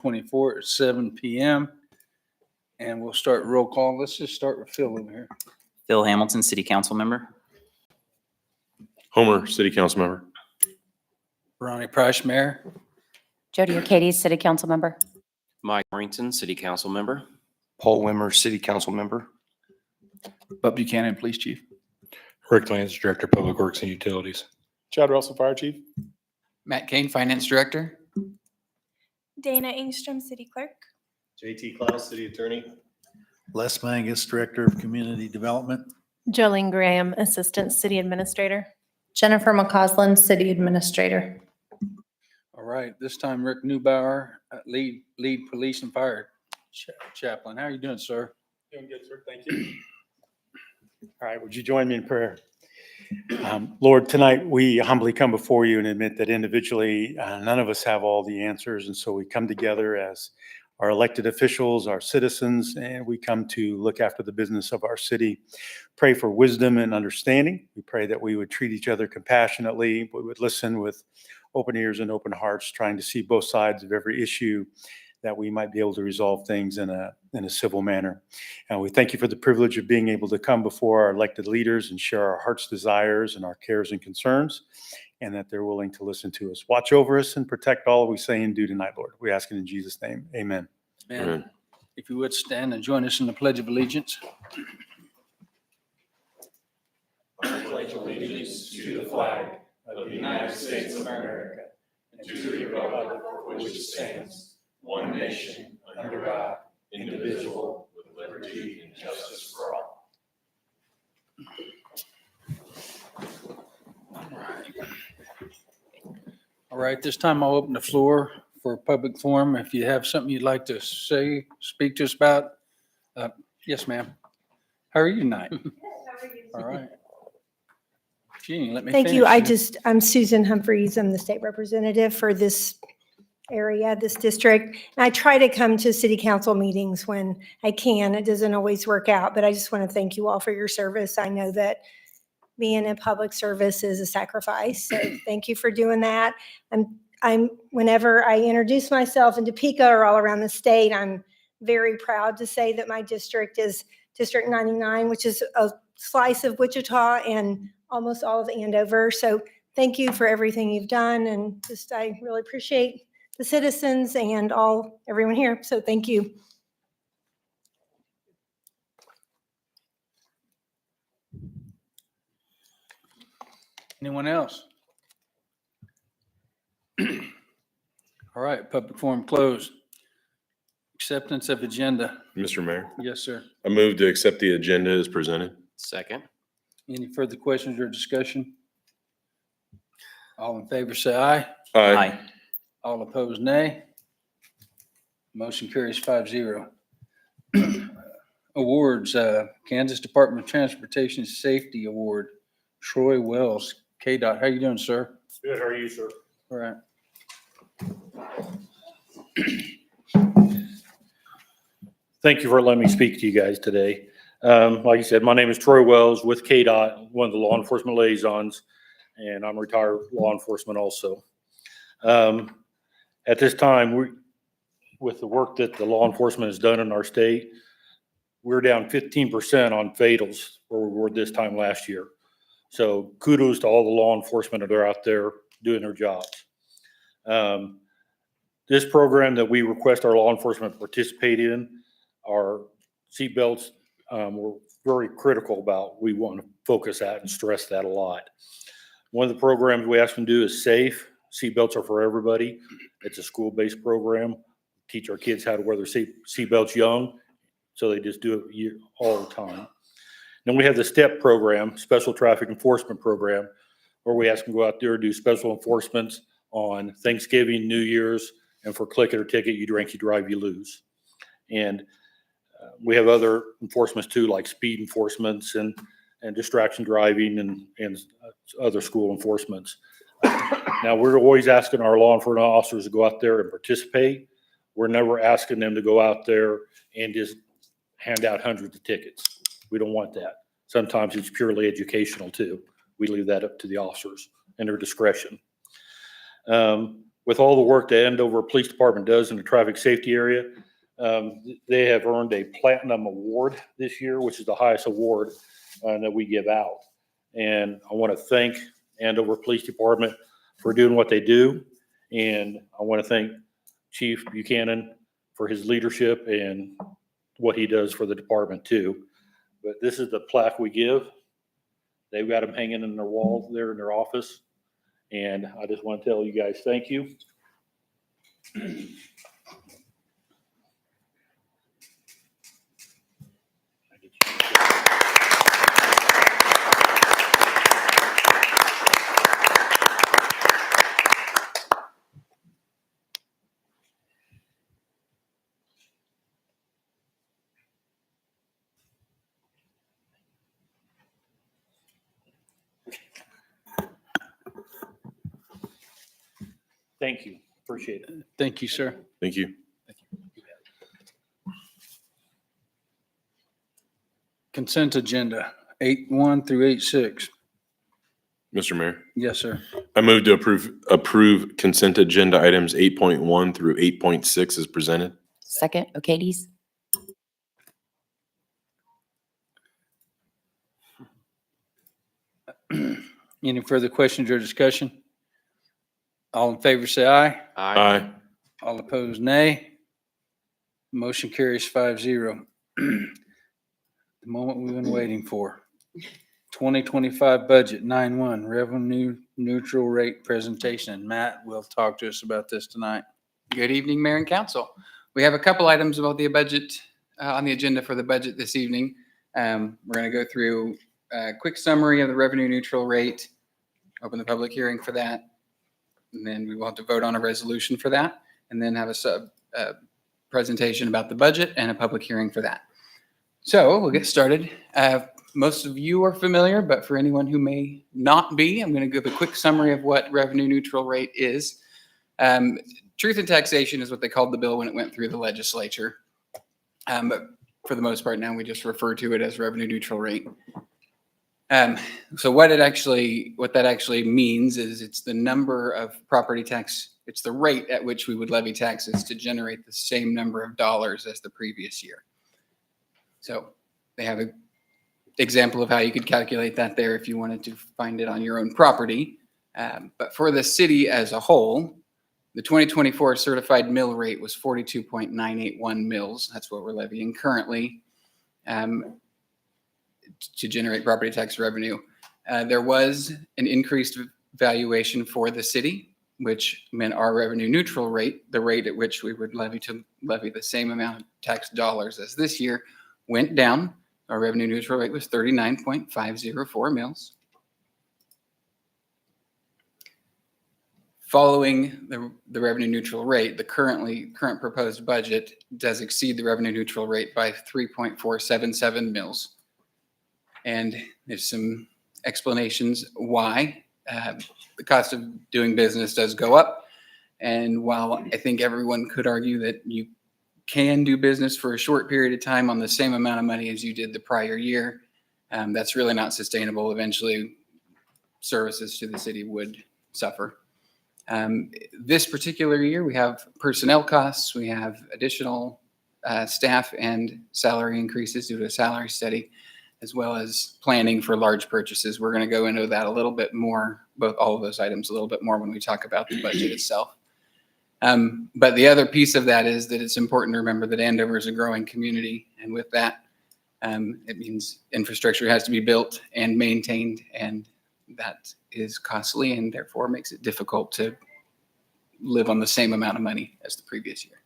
24 at 7 p.m. And we'll start roll call. Let's just start with Phil over here. Phil Hamilton, City Council Member. Homer, City Council Member. Ronnie Price, Mayor. Jody Arcades, City Council Member. Mike Warrington, City Council Member. Paul Wimmer, City Council Member. Bub Buchanan, Police Chief. Rick Lance, Director of Public Works and Utilities. Chad Russell, Fire Chief. Matt Kane, Finance Director. Dana Engstrom, City Clerk. JT Klaus, City Attorney. Les Mangus, Director of Community Development. Jolene Graham, Assistant City Administrator. Jennifer McCausland, City Administrator. All right, this time Rick Neubauer, lead police and fire chaplain. How are you doing, sir? Doing good, sir. Thank you. All right, would you join me in prayer? Lord, tonight we humbly come before you and admit that individually, none of us have all the answers. And so we come together as our elected officials, our citizens, and we come to look after the business of our city. Pray for wisdom and understanding. We pray that we would treat each other compassionately. We would listen with open ears and open hearts, trying to see both sides of every issue, that we might be able to resolve things in a civil manner. And we thank you for the privilege of being able to come before our elected leaders and share our heart's desires and our cares and concerns, and that they're willing to listen to us. Watch over us and protect all we say and do tonight, Lord. We ask it in Jesus' name. Amen. Amen. If you would stand and join us in the Pledge of Allegiance. I pledge allegiance to the flag of the United States of America and to the republic for which it stands, one nation, under God, indivisible, with liberty and justice for all. All right, this time I'll open the floor for a public forum. If you have something you'd like to say, speak to us about. Yes, ma'am. How are you tonight? All right. Jeannie, let me Thank you. finish. I'm Susan Humphreys. I'm the state representative for this area, this district. And I try to come to city council meetings when I can. It doesn't always work out, but I just want to thank you all for your service. I know that being in public service is a sacrifice. So thank you for doing that. Whenever I introduce myself in Topeka or all around the state, I'm very proud to say that my district is District 99, which is a slice of Wichita and almost all of Andover. So thank you for everything you've done. And I really appreciate the citizens and everyone here. So thank you. Anyone else? All right, public forum closed. Acceptance of agenda. Mr. Mayor, Yes, sir. I move to accept the agenda as presented. Second. Any further questions or discussion? All in favor, say aye. Aye. All opposed, nay. Motion carries 5-0. Awards, Kansas Department of Transportation Safety Award, Troy Wells, KDOT. How you doing, sir? Good. How are you, sir? All right. Thank you for letting me speak to you guys today. Like you said, my name is Troy Wells with KDOT, one of the law enforcement liaisons, and I'm retired law enforcement also. At this time, with the work that the law enforcement has done in our state, we're down 15% on fatals where we were this time last year. So kudos to all the law enforcement that are out there doing their jobs. This program that we request our law enforcement participate in, our seatbelts, we're very critical about. We want to focus that and stress that a lot. One of the programs we ask them to do is SAFE. Seatbelts are for everybody. It's a school-based program. Teach our kids how to wear their seatbelts young, so they just do it all the time. Then we have the STEP program, Special Traffic Enforcement Program, where we ask them to go out there and do special enforcements on Thanksgiving, New Year's, and for click it or ticket, you drink, you drive, you lose. And we have other enforcements too, like speed enforcements and distraction driving and other school enforcements. Now, we're always asking our law enforcement officers to go out there and participate. We're never asking them to go out there and just hand out hundreds of tickets. We don't want that. Sometimes it's purely educational too. We leave that up to the officers and their discretion. with all the work that Andover Police Department does in the traffic safety area, they have earned a platinum award this year, which is the highest award that we give out. And I want to thank Andover Police Department for doing what they do. And I want to thank Chief Buchanan for his leadership and what he does for the department too. But this is the plaque we give. They've got them hanging in their wall there in their office. And I just want to tell you guys, thank you. Thank you. Appreciate it. Thank you, sir. Thank you. Consent agenda, 8.1 through 8.6. Mr. Mayor, Yes, sir. I move to approve consent agenda items 8.1 through 8.6 as presented. Second, O'Kadis. Any further questions or discussion? All in favor, say aye. Aye. All opposed, nay. Motion carries 5-0. The moment we've been waiting for. 2025 budget, 9.1, revenue neutral rate presentation. And Matt will talk to us about this tonight. Good evening, Mayor and Council. We have a couple items about the budget on the agenda for the budget this evening. We're going to go through a quick summary of the revenue neutral rate, open the public hearing for that, and then we will have to vote on a resolution for that, and then have a presentation about the budget and a public hearing for that. So we'll get started. Most of you are familiar, but for anyone who may not be, I'm going to give a quick summary of what revenue neutral rate is. Truth in taxation is what they called the bill when it went through the legislature. But for the most part now, we just refer to it as revenue neutral rate. So what that actually means is it's the number of property tax, it's the rate at which we would levy taxes to generate the same number of dollars as the previous year. So they have an example of how you could calculate that there if you wanted to find it on your own property. But for the city as a whole, the 2024 certified mill rate was 42.981 mills. That's what we're levying currently to generate property tax revenue. There was an increased valuation for the city, which meant our revenue neutral rate, the rate at which we would levy the same amount of tax dollars as this year, went down. Our revenue neutral rate was 39.504 mills. Following the revenue neutral rate, the current proposed budget does exceed the revenue neutral rate by 3.477 mills. And there's some explanations why. The cost of doing business does go up. And while I think everyone could argue that you can do business for a short period of time on the same amount of money as you did the prior year, that's really not sustainable. Eventually, services to the city would suffer. This particular year, we have personnel costs, we have additional staff and salary increases due to a salary study, as well as planning for large purchases. We're going to go into that a little bit more, all of those items a little bit more when we talk about the budget itself. But the other piece of that is that it's important to remember that Andover is a growing community. And with that, it means infrastructure has to be built and maintained, and that is costly and therefore makes it difficult to live on the same amount of money as the previous year.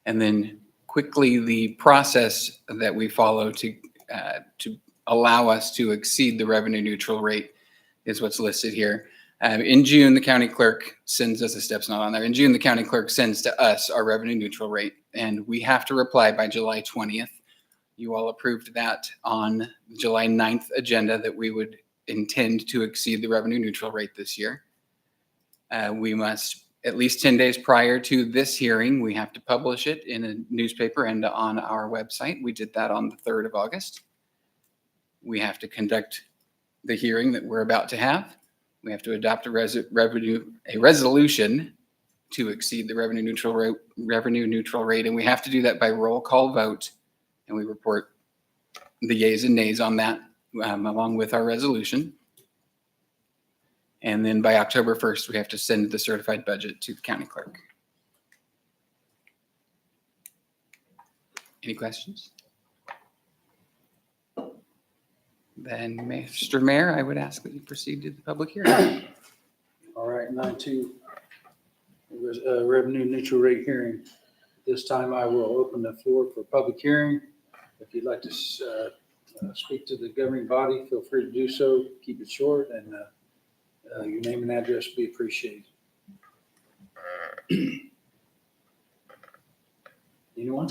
And then quickly, the process that we follow to allow us to exceed the revenue neutral rate is what's listed here. In June, the county clerk sends us, a step's not on there. In June, the county clerk sends to us our revenue neutral rate, and we have to reply by July 20th. You all approved that on the July 9th agenda that we would intend to exceed the revenue neutral rate this year. We must, at least 10 days prior to this hearing, we have to publish it in a newspaper and on our website. We did that on the 3rd of August. We have to conduct the hearing that we're about to have. we have to adopt a resolution to exceed the revenue neutral rate, and we have to do that by roll call vote. And we report the yays and nays on that, along with our resolution. And then by October 1st, we have to send the certified budget to the county clerk. Any questions? Then, Mr. Mayor, I would ask that you proceed to the public hearing. All right, 9.2, revenue neutral rate hearing. This time I will open the floor for public hearing. If you'd like to speak to the governing body, feel free to do so. Keep it short, and your name and address will be appreciated. Anyone?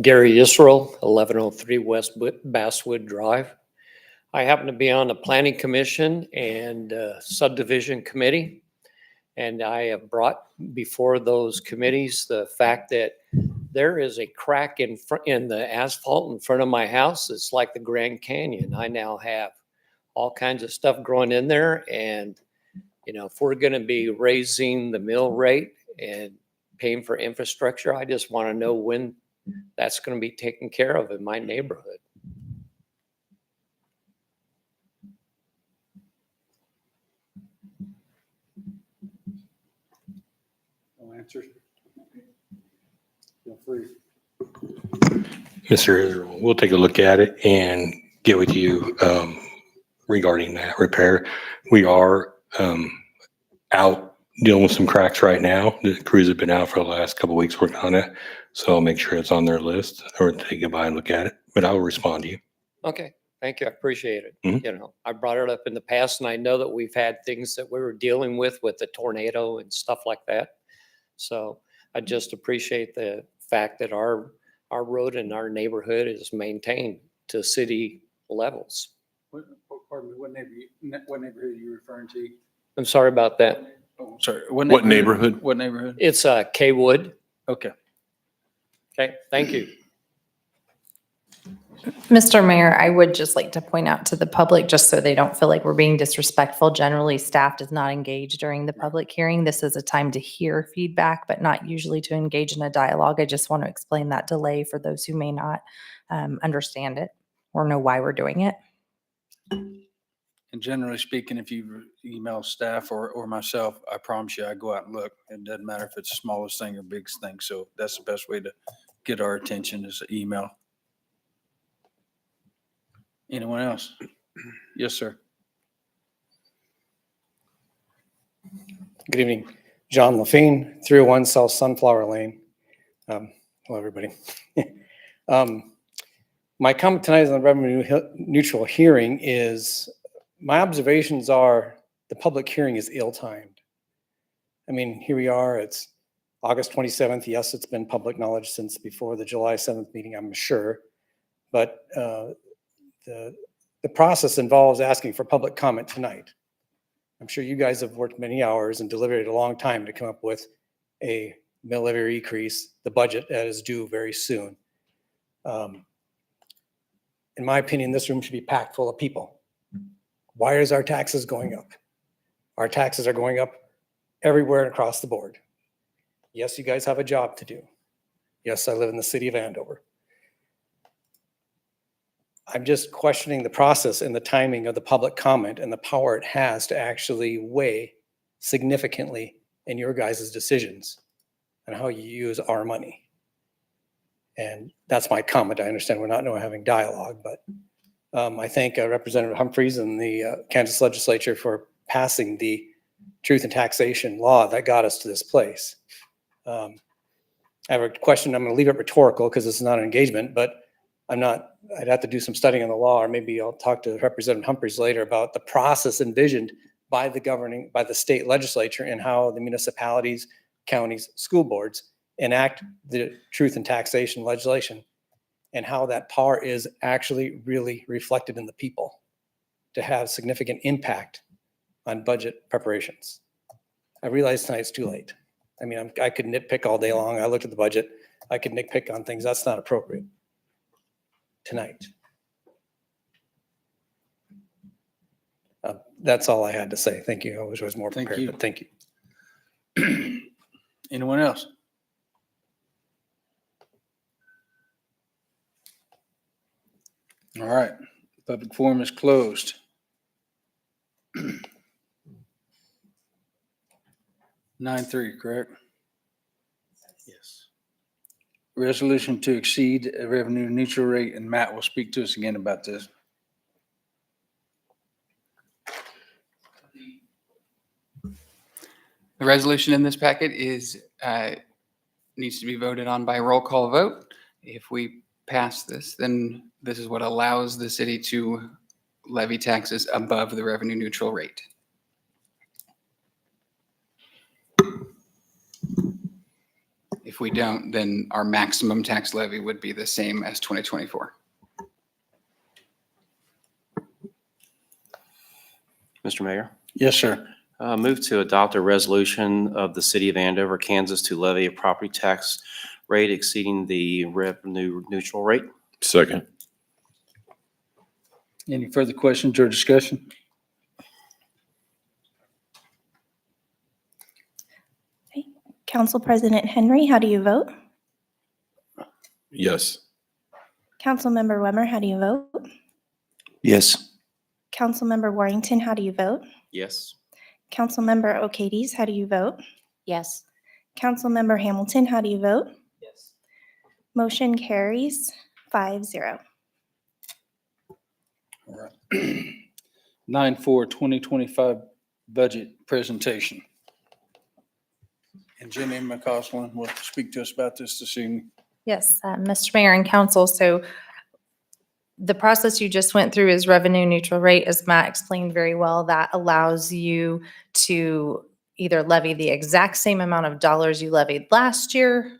Gary Israel, 1103 West Basswood Drive. I happen to be on the Planning Commission and Subdivision Committee. And I have brought before those committees the fact that there is a crack in the asphalt in front of my house. It's like the Grand Canyon. I now have all kinds of stuff growing in there. And, you know, if we're going to be raising the mill rate and paying for infrastructure, I just want to know when that's going to be taken care of in my neighborhood. No answers? Feel free. Mr. Israel, we'll take a look at it and get with you regarding that repair. We are out dealing with some cracks right now. The crews have been out for the last couple of weeks working on it. So I'll make sure it's on their list or take it by and look at it, but I will respond to you. Okay, thank you. I appreciate it. Mhm. You know, I brought it up in the past and I know that we've had things that we were dealing with the tornado and stuff like that. So I just appreciate the fact that our road in our neighborhood is maintained to city levels. Pardon me, what neighborhood are you referring to? I'm sorry about that. Oh, sorry. What neighborhood? What neighborhood? It's Kaywood. Okay. Okay, thank you. Mr. Mayor, I would just like to point out to the public, just so they don't feel like we're being disrespectful, generally staff does not engage during the public hearing. This is a time to hear feedback, but not usually to engage in a dialogue. I just want to explain that delay for those who may not understand it or know why we're doing it. And generally speaking, if you email staff or myself, I promise you, I go out and look. It doesn't matter if it's the smallest thing or biggest thing. So that's the best way to get our attention is email. Anyone else? Yes, sir. Good evening. John LaFine, 301 South Sunflower Lane. Hello, everybody. My comment tonight on the revenue neutral hearing is my observations are the public hearing is ill-timed. I mean, here we are, it's August 27th. Yes, it's been public knowledge since before the July 7th meeting, I'm sure. But the process involves asking for public comment tonight. I'm sure you guys have worked many hours and deliberated a long time to come up with a mill levy increase, the budget that is due very soon. In my opinion, this room should be packed full of people. Why is our taxes going up? Our taxes are going up everywhere across the board. Yes, you guys have a job to do. Yes, I live in the city of Andover. I'm just questioning the process and the timing of the public comment and the power it has to actually weigh significantly in your guys' decisions and how you use our money. And that's my comment. I understand we're not having dialogue, but I thank Representative Humphreys and the Kansas legislature for passing the truth in taxation law that got us to this place. I have a question. I'm going to leave it rhetorical because this is not an engagement, but I'd have to do some studying on the law, or maybe I'll talk to Representative Humphreys later about the process envisioned by the state legislature and how the municipalities, counties, school boards enact the truth in taxation legislation and how that power is actually really reflected in the people to have significant impact on budget preparations. I realize tonight's too late. I mean, I could nitpick all day long. I looked at the budget. I could nitpick on things. That's not appropriate tonight. That's all I had to say. Thank you. I wish I was more Thank prepared, you. but thank you. Anyone else? All right, public forum is closed. 9-3, correct? Yes. Resolution to exceed a revenue neutral rate, and Matt will speak to us again about this. The resolution in this packet is, needs to be voted on by roll call vote. If we pass this, then this is what allows the city to levy taxes above the revenue neutral rate. If we don't, then our maximum tax levy would be the same as 2024. Mr. Mayor, Yes, sir. move to adopt a resolution of the city of Andover, Kansas to levy a property tax rate exceeding the revenue neutral rate. Second. Any further questions or discussion? Council President Henry, how do you vote? Yes. Councilmember Wemmer, how do you vote? Yes. Councilmember Warrington, how do you vote? Yes. Councilmember O'Kades, how do you vote? Yes. Councilmember Hamilton, how do you vote? Yes. Motion carries 5-0. All right. 9-4, 2025 budget presentation. And Jenny McCausland will speak to us about this evening. Yes, Mr. Mayor and Council, so the process you just went through is revenue neutral rate, as Matt explained very well. That allows you to either levy the exact same amount of dollars you levied last year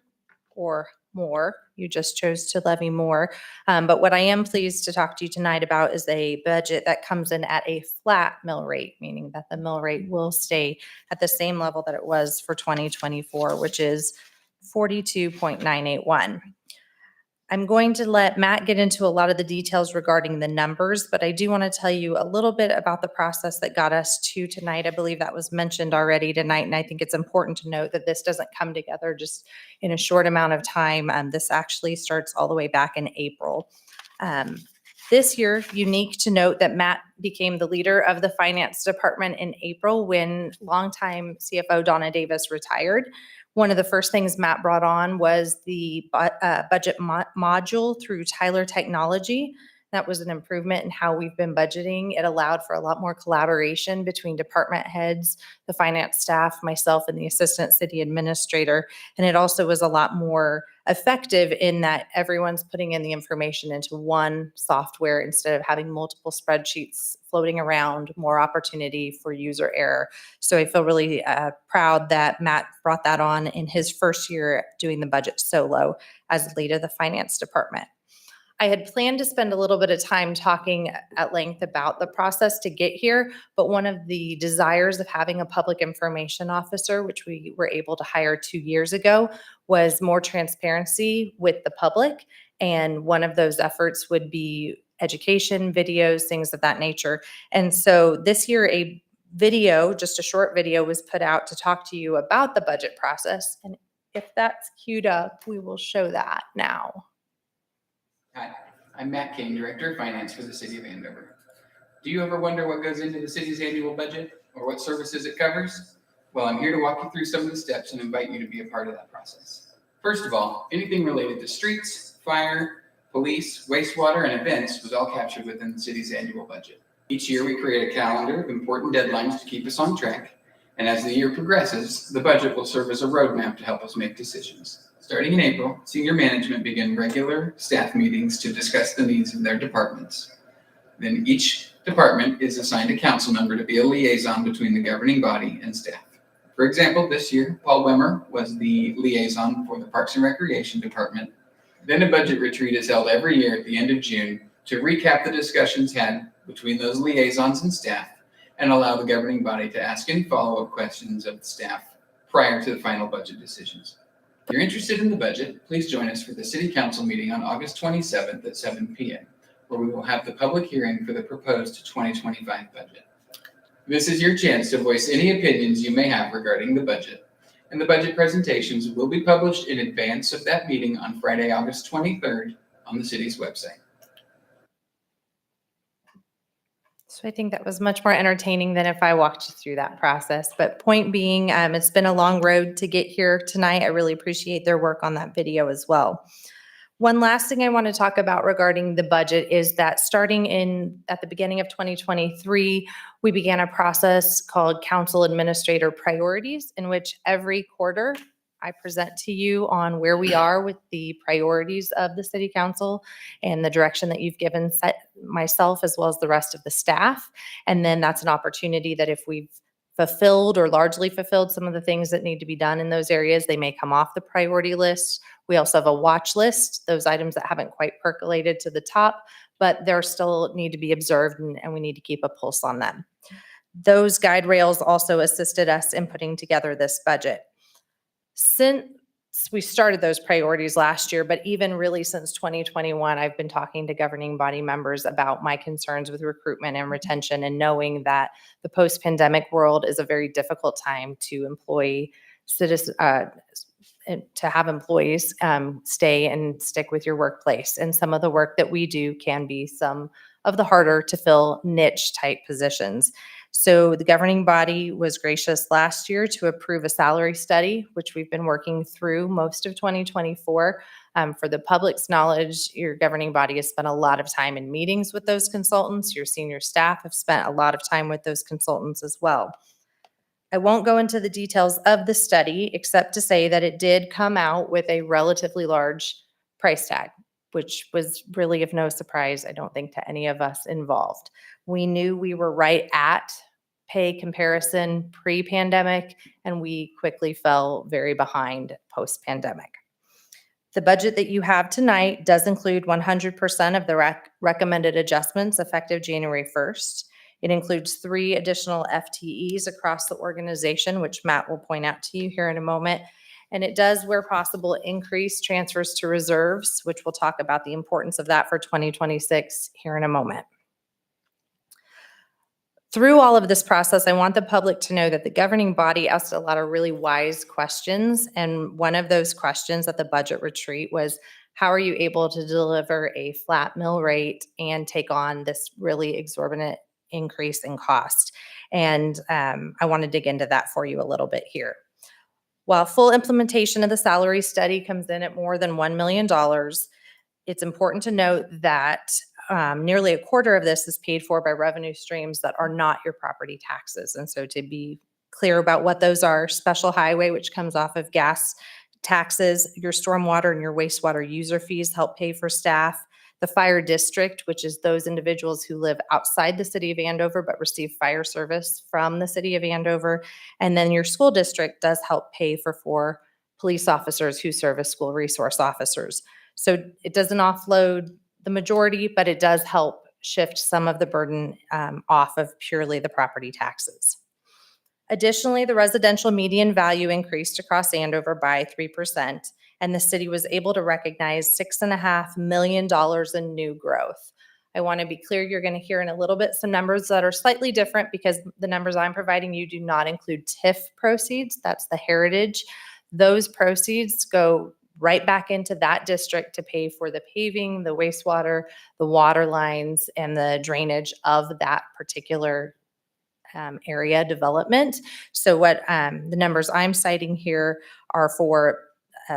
or more. You just chose to levy more. But what I am pleased to talk to you tonight about is a budget that comes in at a flat mill rate, meaning that the mill rate will stay at the same level that it was for 2024, which is 42.981. I'm going to let Matt get into a lot of the details regarding the numbers, but I do want to tell you a little bit about the process that got us to tonight. I believe that was mentioned already tonight, and I think it's important to note that this doesn't come together just in a short amount of time. This actually starts all the way back in April. This year, unique to note that Matt became the leader of the finance department in April when longtime CFO Donna Davis retired. One of the first things Matt brought on was the budget module through Tyler Technology. That was an improvement in how we've been budgeting. It allowed for a lot more collaboration between department heads, the finance staff, myself, and the assistant city administrator. And it also was a lot more effective in that everyone's putting in the information into one software instead of having multiple spreadsheets floating around, more opportunity for user error. So I feel really proud that Matt brought that on in his first year doing the budget solo as lead of the finance department. I had planned to spend a little bit of time talking at length about the process to get here, but one of the desires of having a public information officer, which we were able to hire 2 years ago, was more transparency with the public. And one of those efforts would be education, videos, things of that nature. And so this year, a video, just a short video, was put out to talk to you about the budget process. And if that's queued up, we will show that now. Hi, I'm Matt King, Director of Finance for the City of Andover. Do you ever wonder what goes into the city's annual budget or what services it covers? Well, I'm here to walk you through some of the steps and invite you to be a part of that process. First of all, anything related to streets, fire, police, wastewater, and events was all captured within the city's annual budget. Each year, we create a calendar of important deadlines to keep us on track. And as the year progresses, the budget will serve as a roadmap to help us make decisions. Starting in April, senior management began regular staff meetings to discuss the needs of their departments. Then each department is assigned a council member to be a liaison between the governing body and staff. For example, this year, Paul Wemmer was the liaison for the Parks and Recreation Department. Then a budget retreat is held every year at the end of June to recap the discussions had between those liaisons and staff and allow the governing body to ask any follow-up questions of the staff prior to the final budget decisions. If you're interested in the budget, please join us for the City Council meeting on August 27th at 7 p.m., where we will have the public hearing for the proposed 2025 budget. This is your chance to voice any opinions you may have regarding the budget, and the budget presentations will be published in advance of that meeting on Friday, August 23rd on the city's website. So I think that was much more entertaining than if I walked you through that process. But point being, it's been a long road to get here tonight. I really appreciate their work on that video as well. One last thing I want to talk about regarding the budget is that starting at the beginning of 2023, we began a process called Council Administrator Priorities, in which every quarter I present to you on where we are with the priorities of the City Council and the direction that you've given myself as well as the rest of the staff. And then that's an opportunity that if we've fulfilled or largely fulfilled some of the things that need to be done in those areas, they may come off the priority list. We also have a watch list, those items that haven't quite percolated to the top, but they're still need to be observed and we need to keep a pulse on them. Those guide rails also assisted us in putting together this budget. Since we started those priorities last year, but even really since 2021, I've been talking to governing body members about my concerns with recruitment and retention, and knowing that the post-pandemic world is a very difficult time to employ citizens, to have employees stay and stick with your workplace. And some of the work that we do can be some of the harder to fill niche type positions. So the governing body was gracious last year to approve a salary study, which we've been working through most of 2024. For the public's knowledge, your governing body has spent a lot of time in meetings with those consultants. Your senior staff have spent a lot of time with those consultants as well. I won't go into the details of the study, except to say that it did come out with a relatively large price tag, which was really of no surprise, I don't think, to any of us involved. We knew we were right at pay comparison pre-pandemic, and we quickly fell very behind post-pandemic. The budget that you have tonight does include 100% of the recommended adjustments effective January 1st. It includes 3 additional FTEs across the organization, which Matt will point out to you here in a moment. And it does, where possible, increase transfers to reserves, which we'll talk about the importance of that for 2026 here in a moment. Through all of this process, I want the public to know that the governing body asked a lot of really wise questions. And one of those questions at the budget retreat was, how are you able to deliver a flat mill rate and take on this really exorbitant increase in cost? And I want to dig into that for you a little bit here. While full implementation of the salary study comes in at more than $1 million, it's important to note that nearly a quarter of this is paid for by revenue streams that are not your property taxes. And so to be clear about what those are, special highway, which comes off of gas taxes, your stormwater and your wastewater user fees help pay for staff. The fire district, which is those individuals who live outside the city of Andover but receive fire service from the city of Andover. And then your school district does help pay for 4 police officers who serve as school resource officers. So it doesn't offload the majority, but it does help shift some of the burden off of purely the property taxes. Additionally, the residential median value increased across Andover by 3%, and the city was able to recognize $6.5 million in new growth. I want to be clear, you're going to hear in a little bit some numbers that are slightly different because the numbers I'm providing you do not include TIF proceeds. That's the heritage. Those proceeds go right back into that district to pay for the paving, the wastewater, the water lines, and the drainage of that particular area development. So what the numbers I'm citing here are for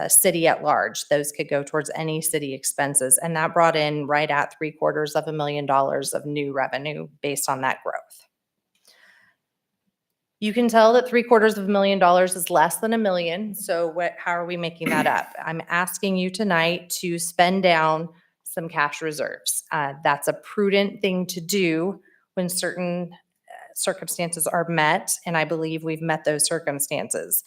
city at large. Those could go towards any city expenses. And that brought in right at $750,000 of new revenue based on that growth. You can tell that $750,000 is less than $1 million. So how are we making that up? I'm asking you tonight to spend down some cash reserves. That's a prudent thing to do when certain circumstances are met, and I believe we've met those circumstances.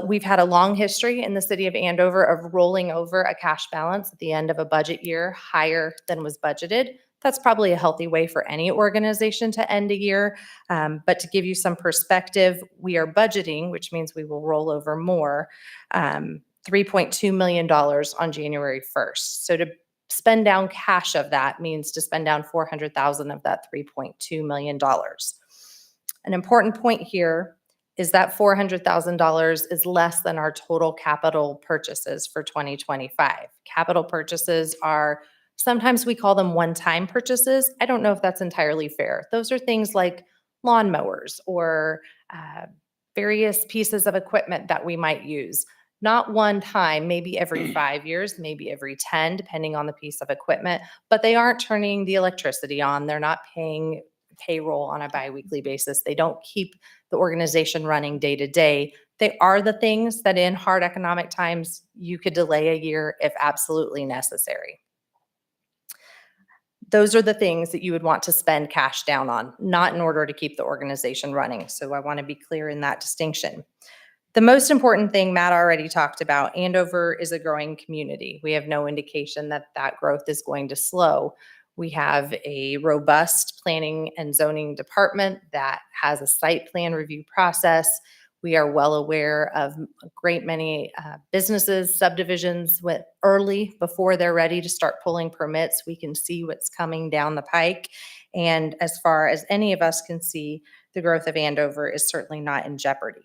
We've had a long history in the city of Andover of rolling over a cash balance at the end of a budget year higher than was budgeted. That's probably a healthy way for any organization to end a year. But to give you some perspective, we are budgeting, which means we will roll over more, $3.2 million on January 1st. So to spend down cash of that means to spend down $400,000 of that $3.2 million. An important point here is that $400,000 is less than our total capital purchases for 2025. Capital purchases are, sometimes we call them one-time purchases. I don't know if that's entirely fair. Those are things like lawnmowers or various pieces of equipment that we might use. Not one time, maybe every 5 years, maybe every 10, depending on the piece of equipment, but they aren't turning the electricity on. They're not paying payroll on a biweekly basis. They don't keep the organization running day to day. They are the things that in hard economic times, you could delay a year if absolutely necessary. Those are the things that you would want to spend cash down on, not in order to keep the organization running. So I want to be clear in that distinction. The most important thing Matt already talked about, Andover is a growing community. We have no indication that that growth is going to slow. We have a robust planning and zoning department that has a site plan review process. We are well aware of a great many businesses, subdivisions with early before they're ready to start pulling permits. We can see what's coming down the pike. And as far as any of us can see, the growth of Andover is certainly not in jeopardy.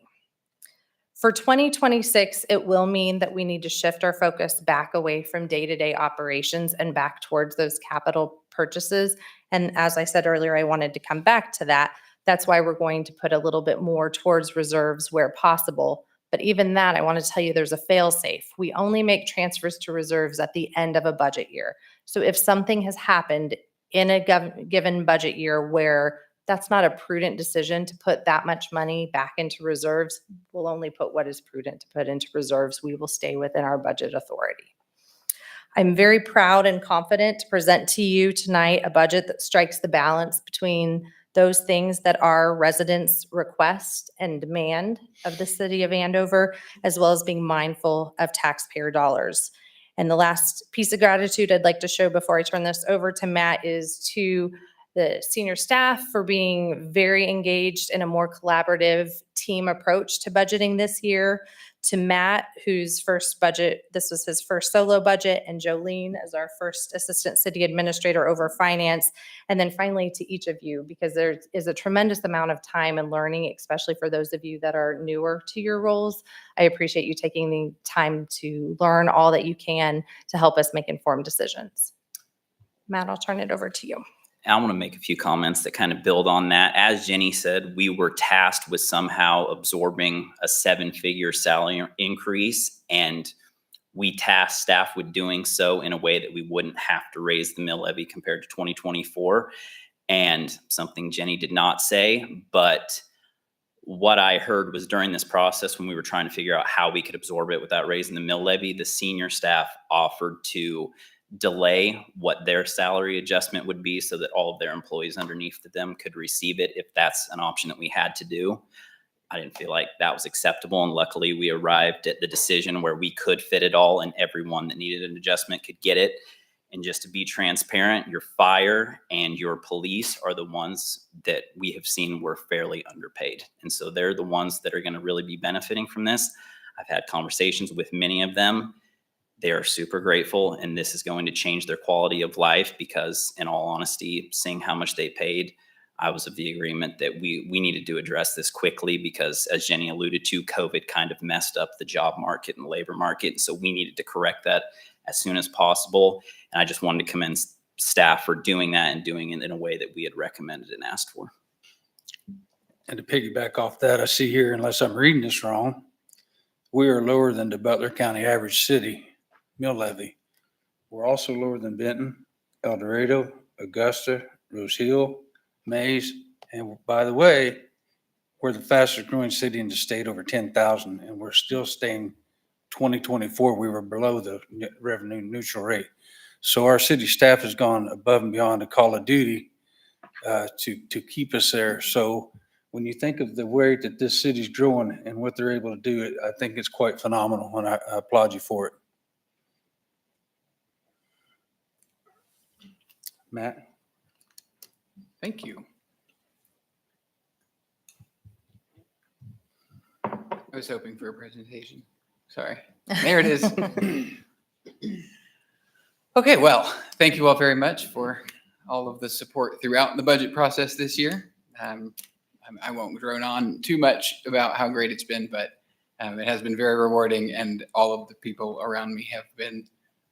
For 2026, it will mean that we need to shift our focus back away from day-to-day operations and back towards those capital purchases. And as I said earlier, I wanted to come back to that. That's why we're going to put a little bit more towards reserves where possible. But even that, I want to tell you there's a fail-safe. We only make transfers to reserves at the end of a budget year. So if something has happened in a given budget year where that's not a prudent decision to put that much money back into reserves, we'll only put what is prudent to put into reserves. We will stay within our budget authority. I'm very proud and confident to present to you tonight a budget that strikes the balance between those things that our residents request and demand of the city of Andover, as well as being mindful of taxpayer dollars. And the last piece of gratitude I'd like to show before I turn this over to Matt is to the senior staff for being very engaged in a more collaborative team approach to budgeting this year, to Matt, whose first budget, this was his first solo budget, and Jolene as our first assistant city administrator over finance. And then finally to each of you, because there is a tremendous amount of time and learning, especially for those of you that are newer to your roles. I appreciate you taking the time to learn all that you can to help us make informed decisions. Matt, I'll turn it over to you. I want to make a few comments that kind of build on that. As Jenny said, we were tasked with somehow absorbing a 7-figure salary increase, and we tasked staff with doing so in a way that we wouldn't have to raise the mill levy compared to 2024. And something Jenny did not say, but what I heard was during this process when we were trying to figure out how we could absorb it without raising the mill levy, the senior staff offered to delay what their salary adjustment would be so that all of their employees underneath them could receive it if that's an option that we had to do. I didn't feel like that was acceptable, and luckily we arrived at the decision where we could fit it all and everyone that needed an adjustment could get it. And just to be transparent, your fire and your police are the ones that we have seen were fairly underpaid. And so they're the ones that are going to really be benefiting from this. I've had conversations with many of them. They are super grateful, and this is going to change their quality of life because, in all honesty, seeing how much they paid, I was of the agreement that we needed to address this quickly because, as Jenny alluded to, COVID kind of messed up the job market and the labor market. So we needed to correct that as soon as possible. And I just wanted to commend staff for doing that and doing it in a way that we had recommended and asked for. And to piggyback off that, I see here, unless I'm reading this wrong, we are lower than the Butler County average city mill levy. We're also lower than Benton, El Dorado, Augusta, Rose Hill, Mays, and by the way, we're the fastest growing city in the state, over 10,000, and we're still staying. 2024, we were below the revenue neutral rate. So our city staff has gone above and beyond the call of duty to keep us there. So when you think of the way that this city's growing and what they're able to do, I think it's quite phenomenal, and I applaud you for it. Matt? Thank you. I was hoping for a presentation. Sorry. There it is. Okay, well, thank you all very much for all of the support throughout the budget process this year. I won't drone on too much about how great it's been, but it has been very rewarding, and all of the people around me have been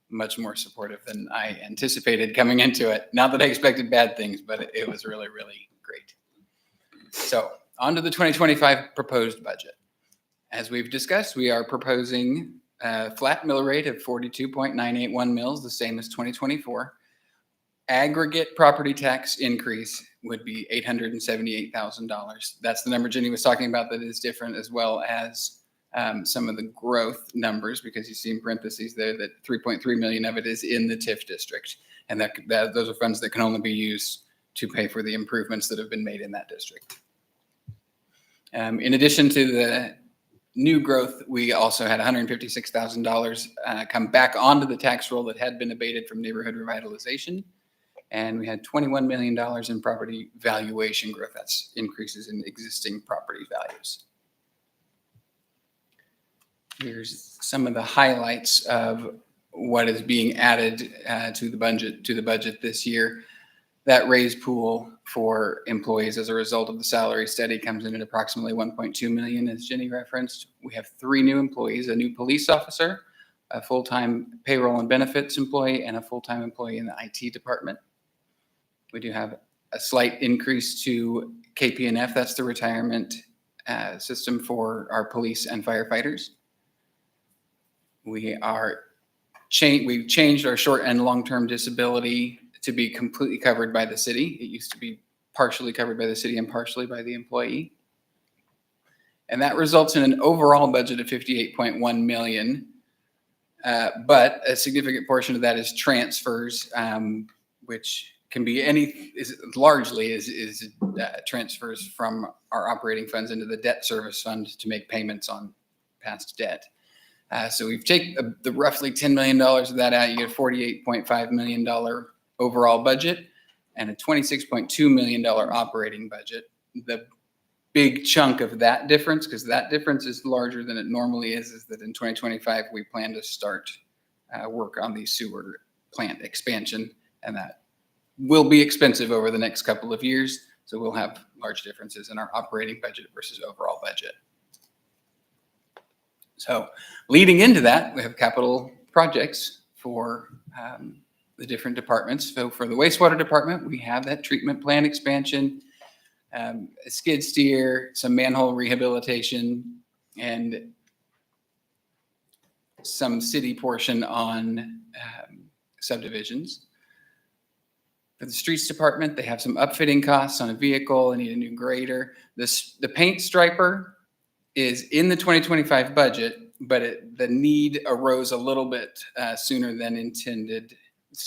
much more supportive than I anticipated coming into it. Not that I expected bad things, but it was really, really great. So on to the 2025 proposed budget. As we've discussed, we are proposing a flat mill rate of 42.981 mills, the same as 2024. Aggregate property tax increase would be $878,000. That's the number Jenny was talking about that is different, as well as some of the growth numbers, because you see in parentheses there that 3.3 million of it is in the TIF district. And that those are funds that can only be used to pay for the improvements that have been made in that district. In addition to the new growth, we also had $156,000 come back onto the tax roll that had been abated from neighborhood revitalization. And we had $21 million in property valuation growth. That's increases in existing property values. Here's some of the highlights of what is being added to the budget this year. That raise pool for employees as a result of the salary study comes in at approximately 1.2 million, as Jenny referenced. We have 3 new employees: a new police officer, a full-time payroll and benefits employee, and a full-time employee in the IT department. We do have a slight increase to KPNF. That's the retirement system for our police and firefighters. We've changed our short and long-term disability to be completely covered by the city. It used to be partially covered by the city and partially by the employee. And that results in an overall budget of 58.1 million. But a significant portion of that is transfers, which can be largely transfers from our operating funds into the debt service fund to make payments on past debt. So we've taken the roughly $10 million of that out. You get a $48.5 million overall budget and a $26.2 million operating budget. The big chunk of that difference, because that difference is larger than it normally is that in 2025, we plan to start work on the sewer plant expansion, and that will be expensive over the next couple of years. So we'll have large differences in our operating budget versus overall budget. So leading into that, we have capital projects for the different departments. So for the wastewater department, we have that treatment plant expansion, a skid steer, some manhole rehabilitation, and some city portion on subdivisions. For the streets department, they have some upfitting costs on a vehicle. They need a new grader. The paint striper is in the 2025 budget, but the need arose a little bit sooner than intended,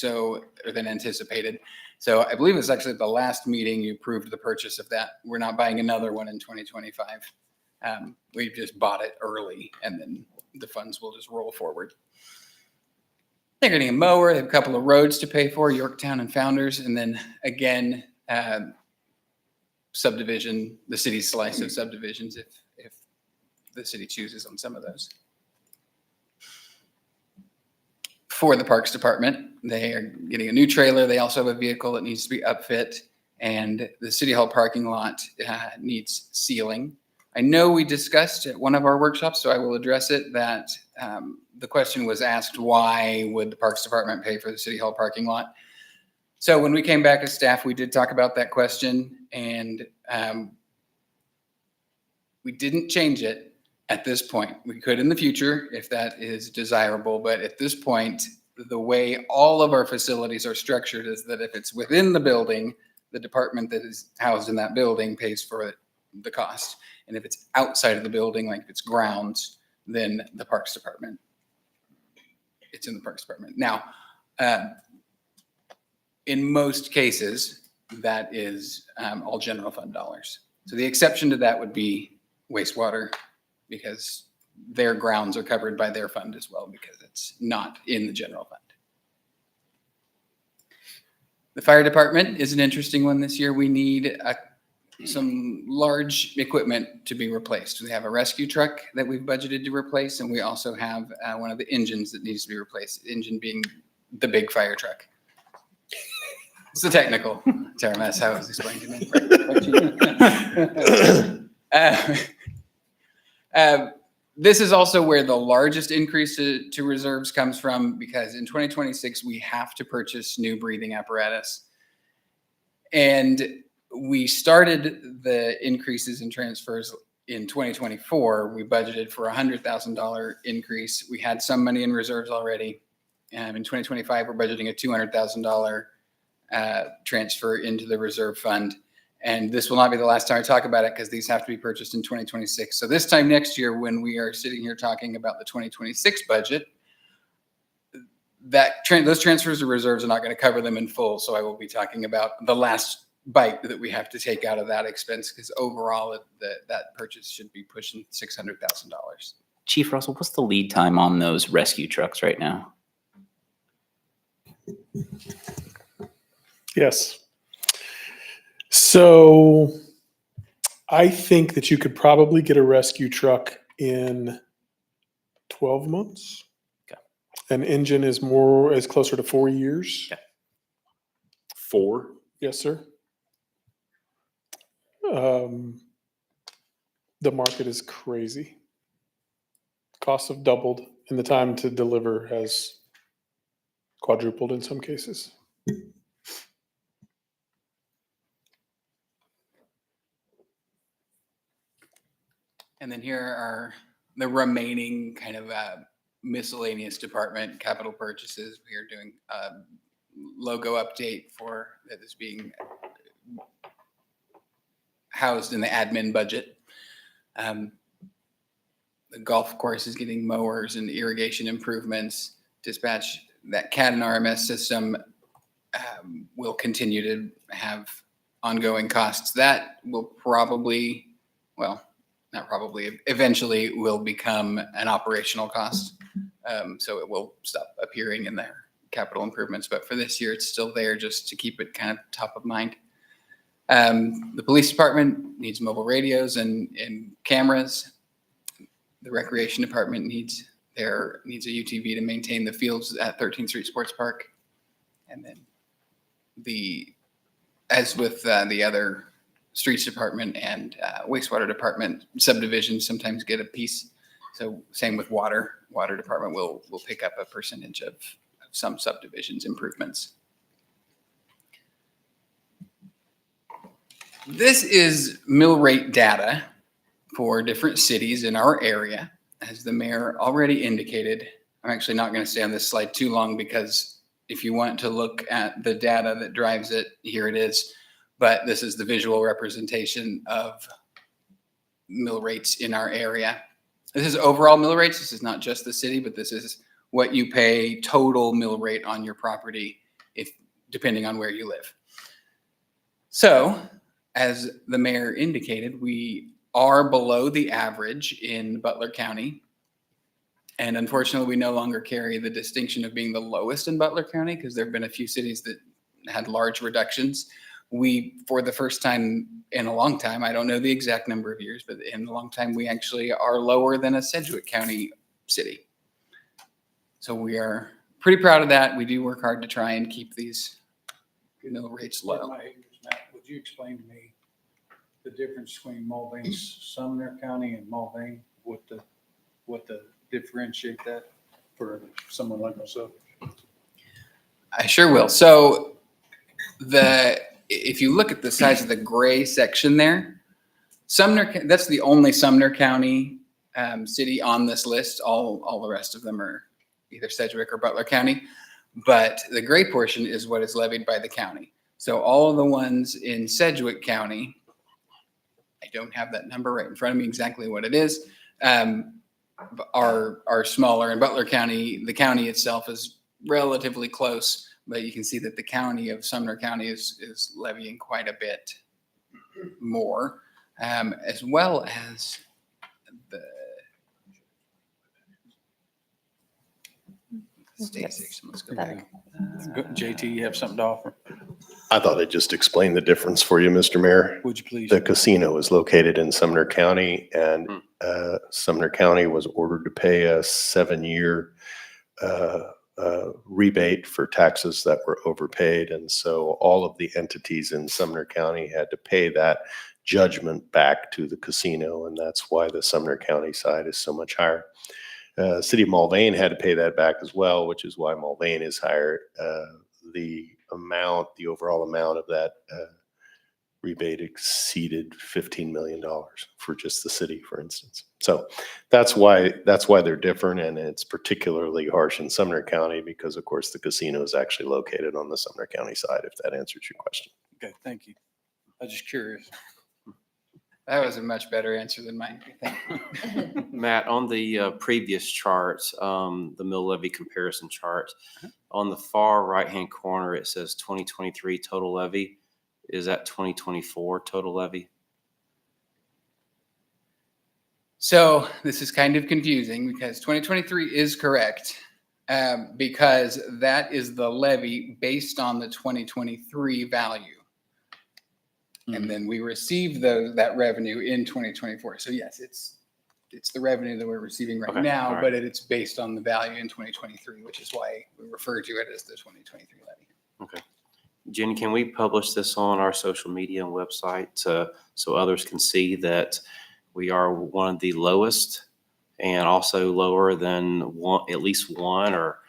or than anticipated. So I believe it's actually at the last meeting you approved the purchase of that. We're not buying another one in 2025. We just bought it early, and then the funds will just roll forward. They're getting a mower. They have a couple of roads to pay for, Yorktown and Founders, and then again, subdivision, the city's slice of subdivisions if the city chooses on some of those. For the Parks Department, they are getting a new trailer. They also have a vehicle that needs to be upfit, and the City Hall parking lot needs sealing. I know we discussed at one of our workshops, so I will address it, that the question was asked, why would the Parks Department pay for the City Hall parking lot? So when we came back as staff, we did talk about that question, and we didn't change it at this point. We could in the future if that is desirable, but at this point, the way all of our facilities are structured is that if it's within the building, the department that is housed in that building pays for the cost. And if it's outside of the building, like if it's grounds, then the Parks Department, it's in the Parks Department. Now, in most cases, that is all general fund dollars. So the exception to that would be wastewater, because their grounds are covered by their fund as well, because it's not in the general fund. The fire department is an interesting one this year. We need some large equipment to be replaced. We have a rescue truck that we've budgeted to replace, and we also have one of the engines that needs to be replaced. Engine being the big fire truck. It's the technical term. That's how it was explained to me. This is also where the largest increase to reserves comes from, because in 2026, we have to purchase new breathing apparatus. And we started the increases in transfers in 2024. We budgeted for a $100,000 increase. We had some money in reserves already. In 2025, we're budgeting a $200,000 transfer into the reserve fund. And this will not be the last time I talk about it, because these have to be purchased in 2026. So this time next year, when we are sitting here talking about the 2026 budget, those transfers to reserves are not going to cover them in full. So I will be talking about the last bite that we have to take out of that expense, because overall that purchase should be pushing $600,000. Chief Russell, what's the lead time on those rescue trucks right now? Yes. So I think that you could probably get a rescue truck in 12 months. Okay. An engine is closer to 4 years. Okay. 4? Yes, sir. The market is crazy. Costs have doubled, and the time to deliver has quadrupled in some cases. And then here are the remaining kind of miscellaneous department capital purchases. We are doing a logo update that is being housed in the admin budget. The golf course is getting mowers and irrigation improvements. Dispatch, that CAD and RMS system will continue to have ongoing costs. That will probably, well, not probably, eventually will become an operational cost. So it will stop appearing in their capital improvements. But for this year, it's still there just to keep it kind of top of mind. The police department needs mobile radios and cameras. The recreation department needs a UTV to maintain the fields at 13th Street Sports Park. And then as with the other streets department and wastewater department, subdivisions sometimes get a piece. So same with water department will pick up a percentage of some subdivisions improvements. This is mill rate data for different cities in our area. As the mayor already indicated, I'm actually not going to stay on this slide too long, because if you want to look at the data that drives it, here it is. But this is the visual representation of mill rates in our area. This is overall mill rates. This is not just the city, but this is what you pay total mill rate on your property, depending on where you live. So, as the mayor indicated, we are below the average in Butler County. And unfortunately, we no longer carry the distinction of being the lowest in Butler County, because there have been a few cities that had large reductions. We, for the first time in a long time, I don't know the exact number of years, but in a long time, we actually are lower than a Sedgwick County city. So we are pretty proud of that. We do work hard to try and keep these mill rates low. Matt, would you explain to me the difference between Mulvane's Sumner County and Mulvane? What the differentiate that for someone like myself? I sure will. So if you look at the size of the gray section there, Sumner, that's the only Sumner County city on this list. All the rest of them are either Sedgwick or Butler County. But the gray portion is what is levied by the county. So all of the ones in Sedgwick County, I don't have that number right in front of me exactly what it is, are smaller. In Butler County, the county itself is relatively close, but you can see that the county of Sumner County is levying quite a bit more, as well as the state section. Let's go back. JT, you have something to offer? I thought it just explained the difference for you, Mr. Mayor. Would you please? The casino is located in Sumner County, and Sumner County was ordered to pay a 7-year rebate for taxes that were overpaid. And so all of the entities in Sumner County had to pay that judgment back to the casino, and that's why the Sumner County side is so much higher. City of Mulvane had to pay that back as well, which is why Mulvane is higher. The overall amount of that rebate exceeded $15 million for just the city, for instance. So that's why they're different, and it's particularly harsh in Sumner County because, of course, the casino is actually located on the Sumner County side, if that answers your question. Okay, thank you. I was just curious. That was a much better answer than mine. Thank you. Matt, on the previous chart, the mill levy comparison chart, on the far right-hand corner, it says 2023 total levy. Is that 2024 total levy? So this is kind of confusing because 2023 is correct because that is the levy based on the 2023 value. And then we receive that revenue in 2024. So yes, it's the revenue that we're receiving right Okay, now, all right. but it's based on the value in 2023, which is why we refer to it as the 2023 levy. Okay. Jenny, can we publish this on our social media and website so others can see that we are one of the lowest and also lower than at least one or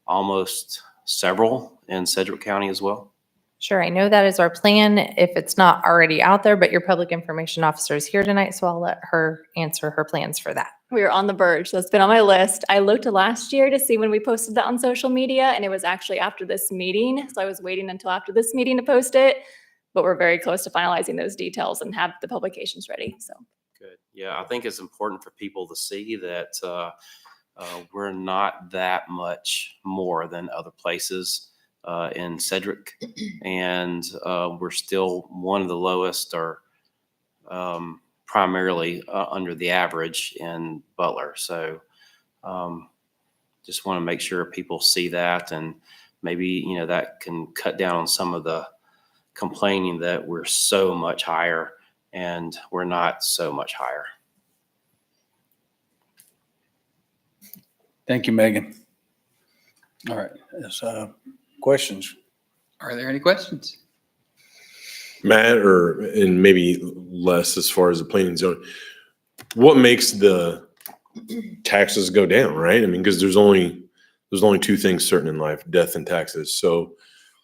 almost several in Sedgwick County as well? Sure, I know that is our plan if it's not already out there, but your public information officer is here tonight, so I'll let her answer her plans for that. We were on the verge. That's been on my list. I looked last year to see when we posted that on social media, and it was actually after this meeting. So I was waiting until after this meeting to post it, but we're very close to finalizing those details and have the publications ready. So Good. Yeah, I think it's important for people to see that we're not that much more than other places in Sedgwick, and we're still one of the lowest or primarily under the average in Butler. So just want to make sure people see that, and maybe, that can cut down on some of the complaining that we're so much higher and we're not so much higher. Thank you, Megan. All right, yes, questions? Are there any questions? Matt, and maybe less as far as the planning and zoning, what makes the taxes go down, right? I mean, because there's only two things certain in life, death and taxes. So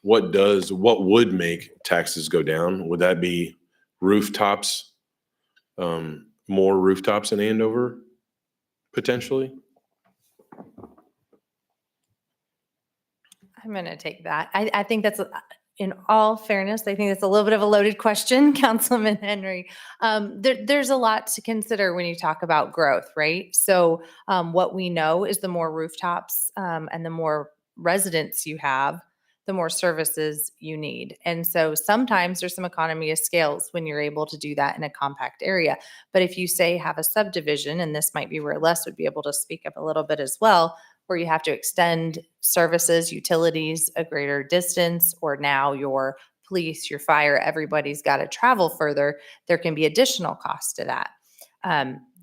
what would make taxes go down? Would that be rooftops, more rooftops in Andover, potentially? I'm going to take that. I think that's, in all fairness, I think that's a little bit of a loaded question, Councilman Henry. There's a lot to consider when you talk about growth, right? So what we know is the more rooftops and the more residents you have, the more services you need. And so sometimes there's some economy of scales when you're able to do that in a compact area. But if you say have a subdivision, and this might be where Les would be able to speak up a little bit as well, where you have to extend services, utilities a greater distance, or now your police, your fire, everybody's got to travel further, there can be additional costs to that.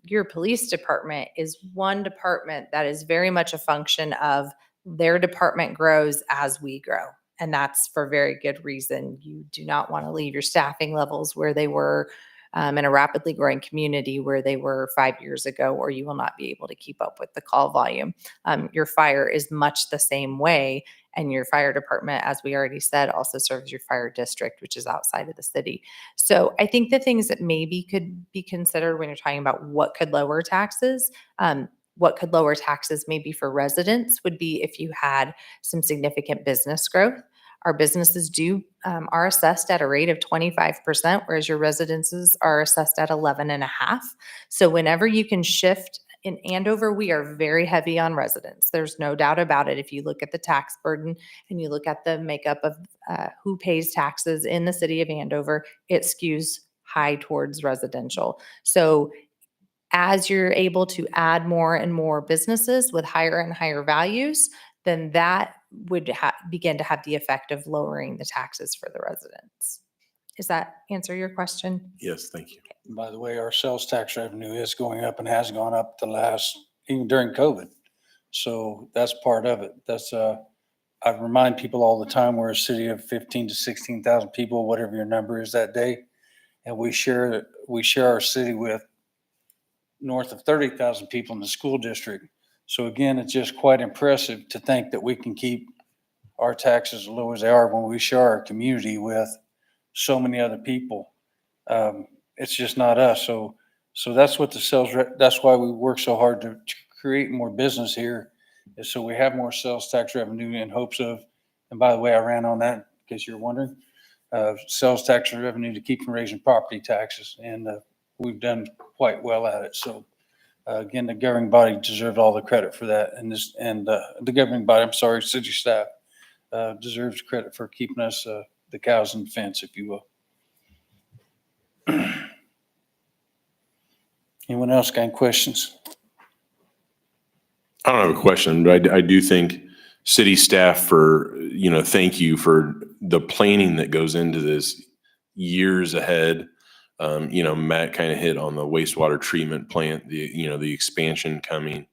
Your police department is one department that is very much a function of their department grows as we grow. And that's for very good reason. You do not want to leave your staffing levels where they were in a rapidly growing community where they were 5 years ago, or you will not be able to keep up with the call volume. Your fire is much the same way. And your fire department, as we already said, also serves your fire district, which is outside of the city. So I think the things that maybe could be considered when you're talking about what could lower taxes, maybe for residents would be if you had some significant business growth. Our businesses are assessed at a rate of 25%, whereas your residences are assessed at 11.5%. So whenever you can shift in Andover, we are very heavy on residents. There's no doubt about it. If you look at the tax burden and you look at the makeup of who pays taxes in the city of Andover, it skews high towards residential. So as you're able to add more and more businesses with higher and higher values, then that would begin to have the effect of lowering the taxes for the residents. Does that answer your question? Yes, thank you. By the way, our sales tax revenue is going up and has gone up even during COVID. So that's part of it. I remind people all the time, we're a city of 15 to 16,000 people, whatever your number is that day. And we share our city with north of 30,000 people in the school district. So again, it's just quite impressive to think that we can keep our taxes as low as they are when we share our community with so many other people. It's just not us. So that's what that's why we work so hard to create more business here, is so we have more sales tax revenue in hopes of, and by the way, I ran on that in case you're wondering, sales tax revenue to keep from raising property taxes. And we've done quite well at it. So again, the governing body deserved all the credit for that. And the governing body, I'm sorry, city staff deserves credit for keeping us the cows in the fence, if you will. Anyone else got any questions? I don't have a question, but I do think city staff thank you for the planning that goes into this years ahead. Matt kind of hit on the wastewater treatment plant, the expansion coming.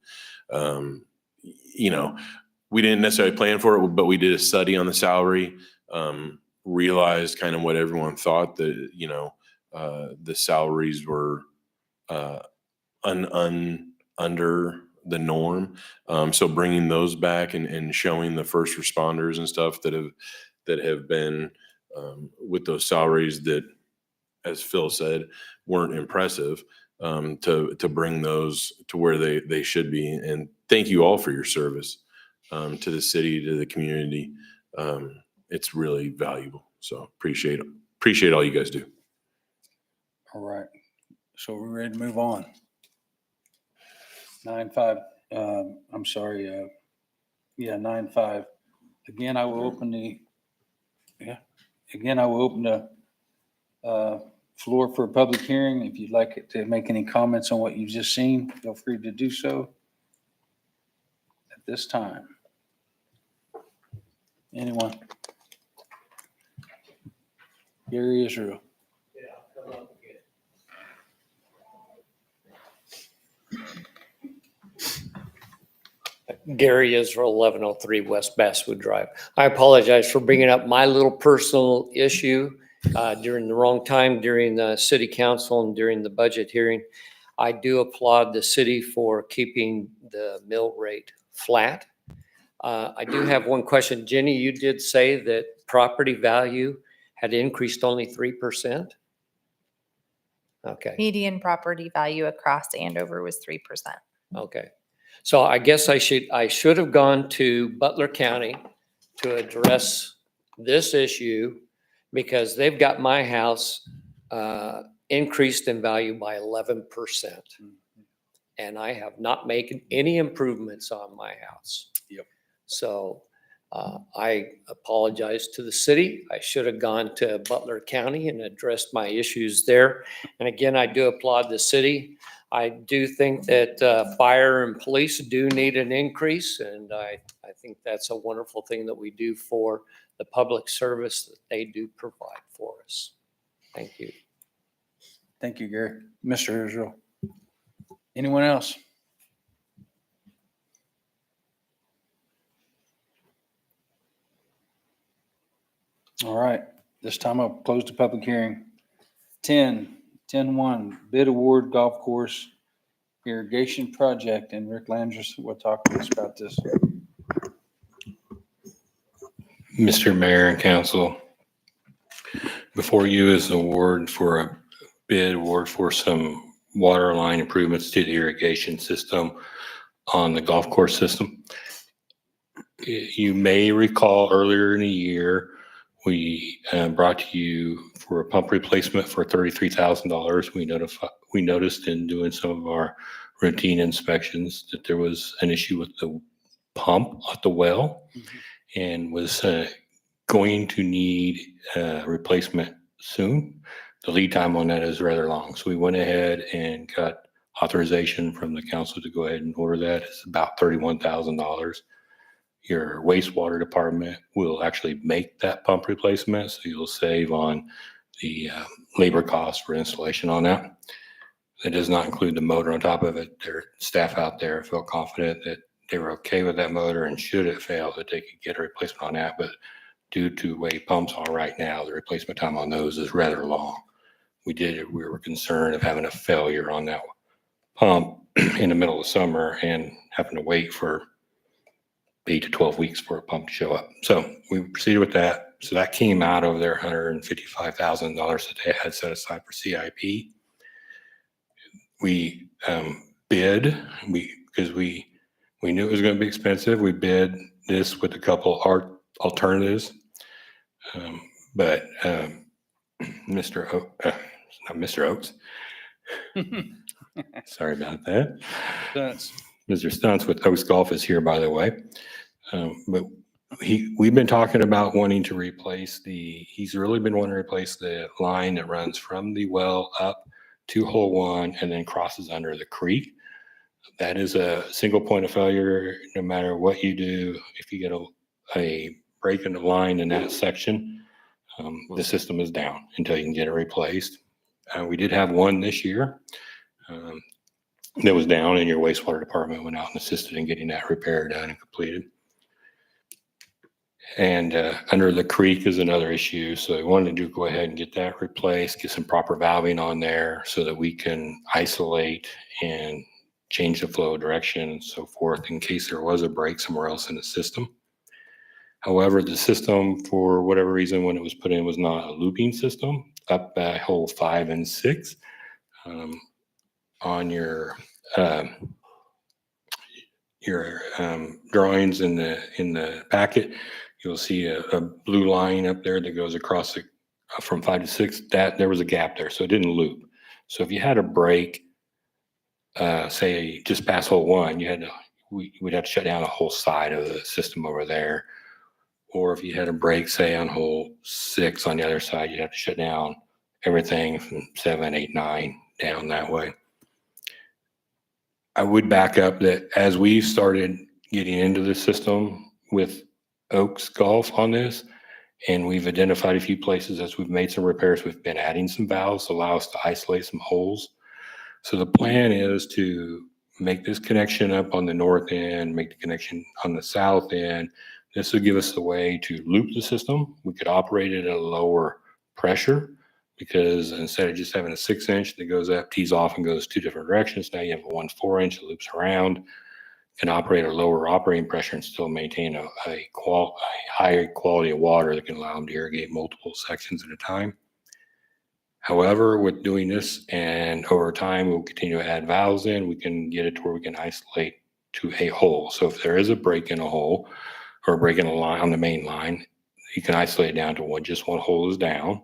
We didn't necessarily plan for it, but we did a study on the salary, realized kind of what everyone thought that, the salaries were under the norm. So bringing those back and showing the first responders and stuff that have been with those salaries that, as Phil said, weren't impressive, to bring those to where they should be. And thank you all for your service to the city, to the community. It's really valuable. So appreciate all you guys do. All right. So we're ready to move on. 9.5, I'm sorry. 9.5. Again, I will open the floor for a public hearing. If you'd like to make any comments on what you've just seen, feel free to do so at this time. Anyone? Gary Israel. Gary Israel, 1103 West Basswood Drive. I apologize for bringing up my little personal issue during the wrong time, during the city council and during the budget hearing. I do applaud the city for keeping the mill rate flat. I do have one question. Jenny, you did say that property value had increased only 3%? Okay. Median property value across Andover was 3%. Okay. So I guess I should have gone to Butler County to address this issue, because they've got my house increased in value by 11%. And I have not made any improvements on my house. Yep. So I apologize to the city. I should have gone to Butler County and addressed my issues there. And again, I do applaud the city. I do think that fire and police do need an increase, and I think that's a wonderful thing that we do for the public service that they do provide for us. Thank you. Thank you, Gary. Mr. Israel. Anyone else? All right, this time I'll close the public hearing. 10.1, bid award golf course irrigation project, and Rick Landris will talk to us about this. Mr. Mayor and Council, before you is an award for a bid award for some water line improvements to the irrigation system on the golf course system. You may recall earlier in the year, we brought to you for a pump replacement for $33,000. We noticed in doing some of our routine inspections that there was an issue with the pump at the well, and was going to need replacement soon. The lead time on that is rather long. So we went ahead and got authorization from the council to go ahead and order that. It's about $31,000. Your wastewater department will actually make that pump replacement, so you'll save on the labor costs for installation on that. It does not include the motor on top of it. Their staff out there felt confident that they were okay with that motor, and should it fail, that they could get a replacement on that. But due to the way pumps are right now, the replacement time on those is rather long. We were concerned of having a failure on that pump in the middle of summer and having to wait for 8 to 12 weeks for a pump to show up. So we proceeded with that. So that came out of their $155,000 that they had set aside for CIP. We bid, because we knew it was going to be expensive. We bid this with a couple alternatives. But Mr. Oaks, sorry about that. Mr. Stunts with Oaks Golf is here, by the way. But we've been talking about wanting to replace he's really been wanting to replace the line that runs from the well up to hole 1 and then crosses under the creek. That is a single point of failure. No matter what you do, if you get a break in the line in that section, the system is down until you can get it replaced. We did have one this year that was down, and your wastewater department went out and assisted in getting that repair done and completed. And under the creek is another issue. So we wanted to go ahead and get that replaced, get some proper valving on there so that we can isolate and change the flow direction and so forth in case there was a break somewhere else in the system. However, the system, for whatever reason, when it was put in, was not a looping system up at hole 5 and 6. On your drawings in the packet, you'll see a blue line up there that goes across from 5 to 6. That there was a gap there, so it didn't loop. So if you had a break, say just past hole 1, we'd have to shut down a whole side of the system over there. Or if you had a break, say on hole 6 on the other side, you'd have to shut down everything from 7, 8, 9 down that way. I would back up that as we started getting into the system with Oaks Golf on this, and we've identified a few places as we've made some repairs, we've been adding some valves to allow us to isolate some holes. So the plan is to make this connection up on the north end, make the connection on the south end. This will give us a way to loop the system. We could operate it at a lower pressure, because instead of just having a 6-inch that goes up, tees off, and goes 2 different directions, now you have a 1 4-inch that loops around, can operate at a lower operating pressure and still maintain a higher quality of water that can allow them to irrigate multiple sections at a time. However, with doing this, and over time, we'll continue to add valves in, we can get it to where we can isolate to a hole. So if there is a break in a hole or a break in a line on the main line, you can isolate it down to just one hole is down.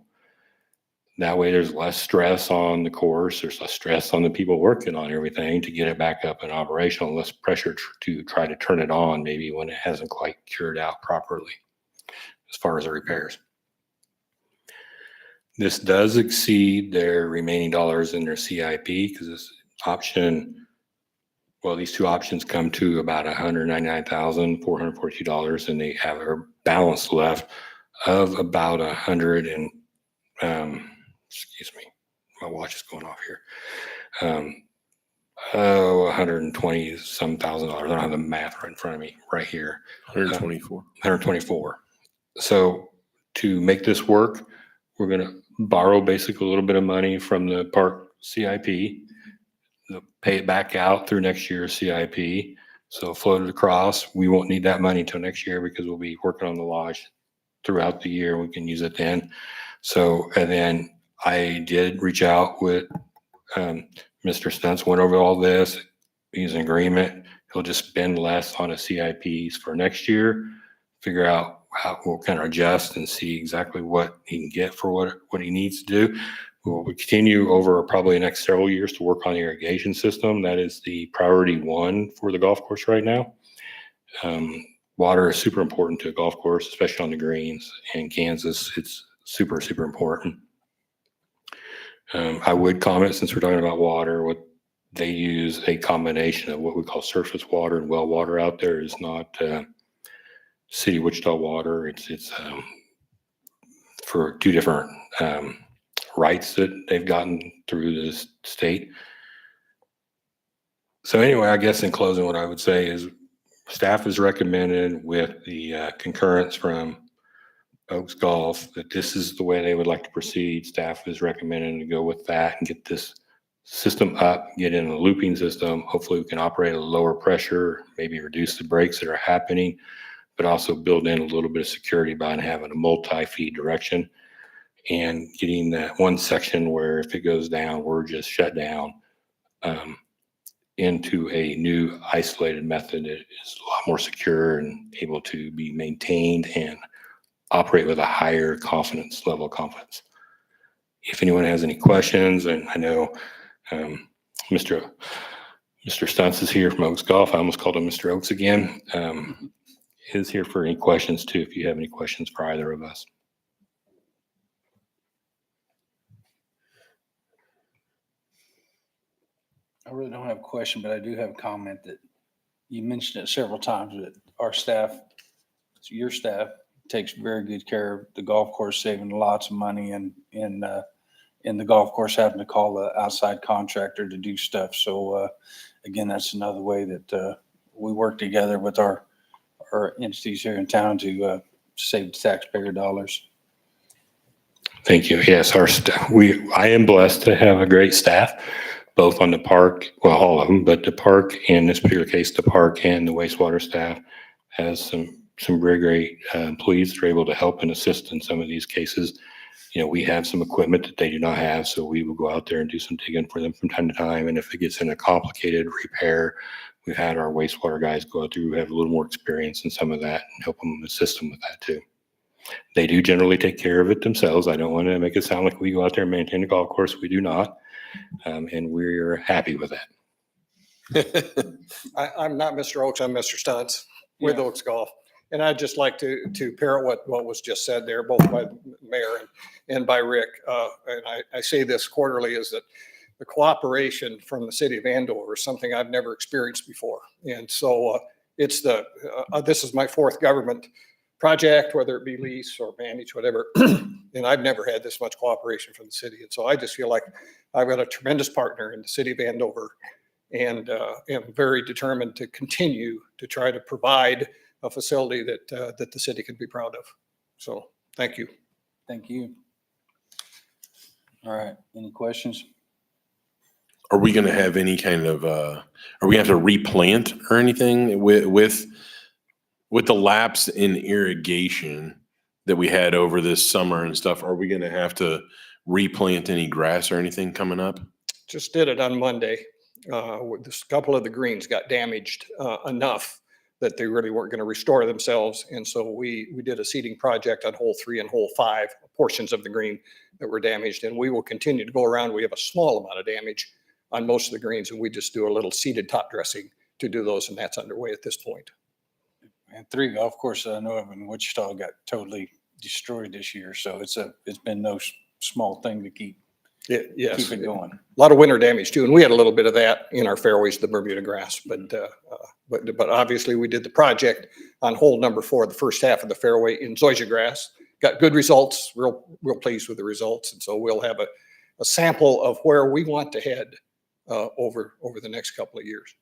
That way there's less stress on the course, there's less stress on the people working on everything to get it back up and operational, less pressure to try to turn it on maybe when it hasn't quite cured out properly as far as the repairs. This does exceed their remaining dollars in their CIP, because this option, well, these two options come to about $199,442, and they have a balance left of about excuse me, my watch is going off here. 120 some thousand dollars. I don't have the math right in front of me right here. 124. So to make this work, we're going to borrow basically a little bit of money from the park CIP, pay it back out through next year's CIP. So float it across. We won't need that money until next year, because we'll be working on the lodge throughout the year. We can use it then. So, and then I did reach out with Mr. Stunts, went over all this. He's in agreement. He'll just spend less on his CIPs for next year, figure out how we'll kind of adjust and see exactly what he can get for what he needs to do. We'll continue over probably the next several years to work on the irrigation system. That is the priority 1 for the golf course right now. Water is super important to a golf course, especially on the greens. In Kansas, it's super, super important. I would comment, since we're talking about water, what they use a combination of what we call surface water and well water out there is not City of Wichita Water. It's for two different rights that they've gotten through the state. So anyway, I guess in closing, what I would say is staff has recommended with the concurrence from Oaks Golf that this is the way they would like to proceed. Staff is recommending to go with that and get this system up, get in a looping system. Hopefully we can operate at a lower pressure, maybe reduce the breaks that are happening, but also build in a little bit of security by having a multi-feed direction and getting that one section where if it goes down, we're just shut down into a new isolated method that is a lot more secure and able to be maintained and operate with a higher confidence level of confidence. If anyone has any questions, and I know Mr. Stunts is here from Oaks Golf. I almost called him Mr. Oaks again. Is here for any questions too, if you have any questions for either of us. I really don't have a question, but I do have a comment that you mentioned it several times that our staff, your staff, takes very good care of the golf course, saving lots of money and in the golf course having to call the outside contractor to do stuff. So again, that's another way that we work together with our entities here in town to save taxpayer dollars. Thank you. Yes, our staff, I am blessed to have a great staff, both on the park, well, all of them, but the park, in this particular case, the park and the wastewater staff has some very great employees that are able to help and assist in some of these cases. You know, we have some equipment that they do not have, so we will go out there and do some digging for them from time to time. And if it gets in a complicated repair, we've had our wastewater guys go out through who have a little more experience in some of that and help them assist them with that too. They do generally take care of it themselves. I don't want to make it sound like we go out there and maintain the golf course. We do not. And we're happy with that. I'm not Mr. Oaks, I'm Mr. Stunts with Oaks Golf. And I'd just like to parrot what was just said there, both by the mayor and by Rick. And I say this quarterly, is that the cooperation from the city of Andover is something I've never experienced before. And so it's this is my fourth government project, whether it be lease or manage, whatever. And I've never had this much cooperation from the city. And so I just feel like I've got a tremendous partner in the city of Andover, and am very determined to continue to try to provide a facility that the city can be proud of. So thank you. Thank you. All right. Any questions? Are we going to have any kind of, are we going to have to replant or anything with the lapse in irrigation that we had over this summer and stuff? Are we going to have to replant any grass or anything coming up? Just did it on Monday. A couple of the greens got damaged enough that they really weren't going to restore themselves. And so we did a seeding project on hole 3 and hole 5, portions of the green that were damaged. And we will continue to go around. We have a small amount of damage on most of the greens, and we just do a little seeded top dressing to do those. And that's underway at this point. And 3 golf courses I know of in Wichita got totally destroyed this year. So it's been no small thing to keep Yes. keep it going. A lot of winter damage too. And we had a little bit of that in our fairways, the Bermuda grass, but obviously we did the project on hole number 4, the first half of the fairway in zoysia grass, got good results, real pleased with the results. And so we'll have a sample of where we want to head over the next couple of years.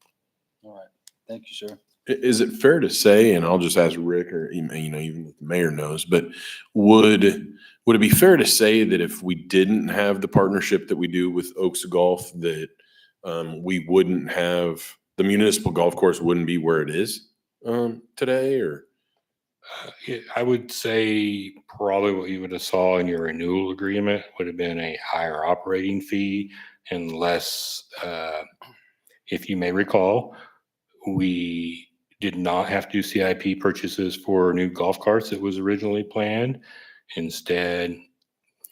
All right. Thank you, sir. Is it fair to say, and I'll just ask Rick, or even if the mayor knows, but would it be fair to say that if we didn't have the partnership that we do with Oaks Golf, that we wouldn't have, the municipal golf course wouldn't be where it is today? Or I would say probably what you would have saw in your renewal agreement would have been a higher operating fee, unless, if you may recall, we did not have to do CIP purchases for new golf carts that was originally planned. Instead,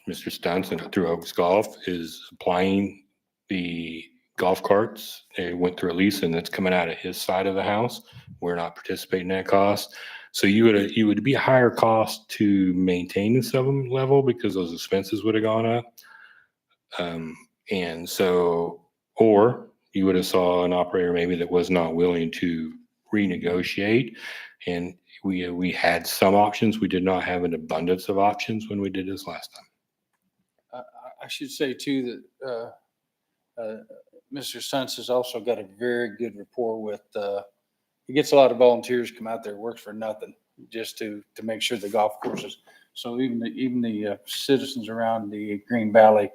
Mr. Stunts through Oaks Golf is applying the golf carts. They went through a lease, and that's coming out of his side of the house. We're not participating in that cost. So you would be a higher cost to maintain the 7 level because those expenses would have gone up. And so, or you would have saw an operator maybe that was not willing to renegotiate. And We had some options. We did not have an abundance of options when we did this last time. I should say too that Mr. Suns has also got a very good rapport with, he gets a lot of volunteers come out there, works for nothing, just to make sure the golf courses. So even the citizens around the Green Valley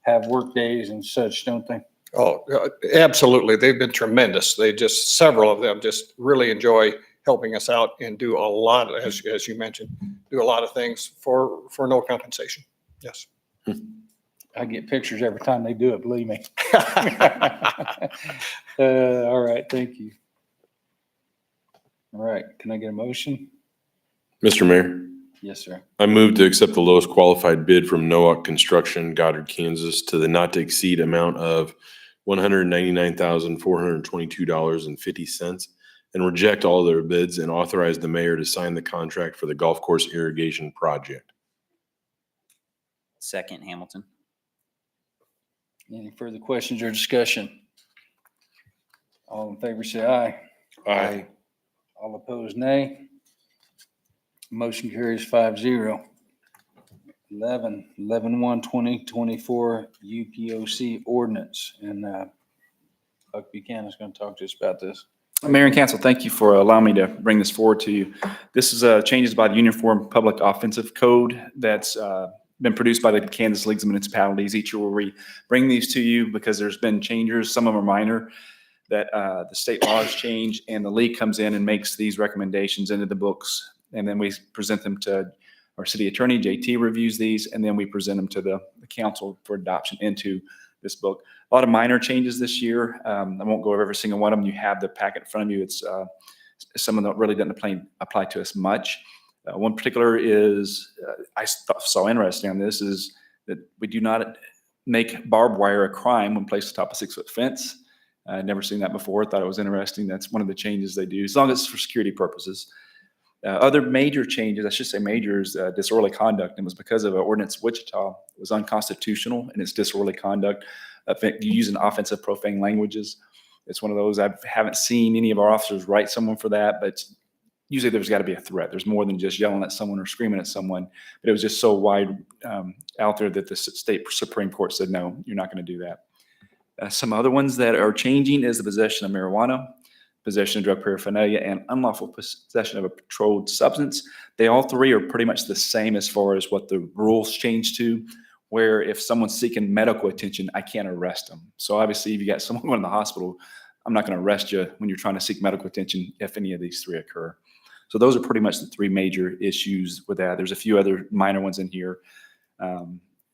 have work days and such, don't they? Oh, absolutely. They've been tremendous. Several of them just really enjoy helping us out and do a lot, as you mentioned, do a lot of things for no compensation. Yes. I get pictures every time they do it, believe me. All right, thank you. All right, can I get a motion? Mr. Mayor, Yes, sir. I move to accept the lowest qualified bid from Noah Construction, Goddard, Kansas, to the not to exceed amount of $199,422.50 and reject all their bids and authorize the mayor to sign the contract for the golf course irrigation project. Second, Hamilton. Any further questions or discussion? All in favor, say aye. Aye. All opposed, nay. Motion carries 5-0. 11/1/2024 UPOC ordinance, and Buck Buchanan's going to talk to us about this. Mayor and Council, thank you for allowing me to bring this forward to you. This is changes by the Uniform Public Offensive Code that's been produced by the Kansas Leagues of Municipalities. Each year where we bring these to you because there's been changes, some of them are minor, that the state laws change, and the league comes in and makes these recommendations into the books, and then we present them to our city attorney. JT reviews these, and then we present them to the council for adoption into this book. A lot of minor changes this year. I won't go over every single one of them. You have the packet in front of you. It's some of them really doesn't apply to us much. One particular is, I saw interesting on this, is that we do not make barbed wire a crime when placed atop a 6-foot fence. I'd never seen that before. Thought it was interesting. That's one of the changes they do, as long as it's for security purposes. Other major changes, I should say major, is disorderly conduct. It was because of an ordinance Wichita. It was unconstitutional in its disorderly conduct. Using offensive profane languages. It's one of those, I haven't seen any of our officers write someone for that, but usually there's got to be a threat. There's more than just yelling at someone or screaming at someone. But it was just so wide out there that the state Supreme Court said, no, you're not going to do that. Some other ones that are changing is the possession of marijuana, possession of drug paraphernalia, and unlawful possession of a controlled substance. They all three are pretty much the same as far as what the rules change to, where if someone's seeking medical attention, I can't arrest them. So obviously if you got someone going to the hospital, I'm not going to arrest you when you're trying to seek medical attention if any of these three occur. So those are pretty much the three major issues with that. There's a few other minor ones in here.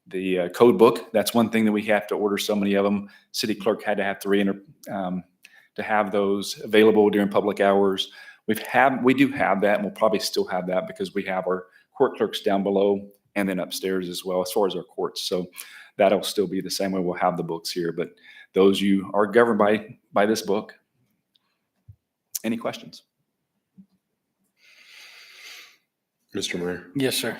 The code book, that's one thing that we have to order so many of them. City clerk had to have 3 to have those available during public hours. We do have that, and we'll probably still have that because we have our court clerks down below and then upstairs as well as far as our courts. So that'll still be the same way. We'll have the books here, but those you are governed by this book. Any questions? Mr. Mayor. Yes, sir.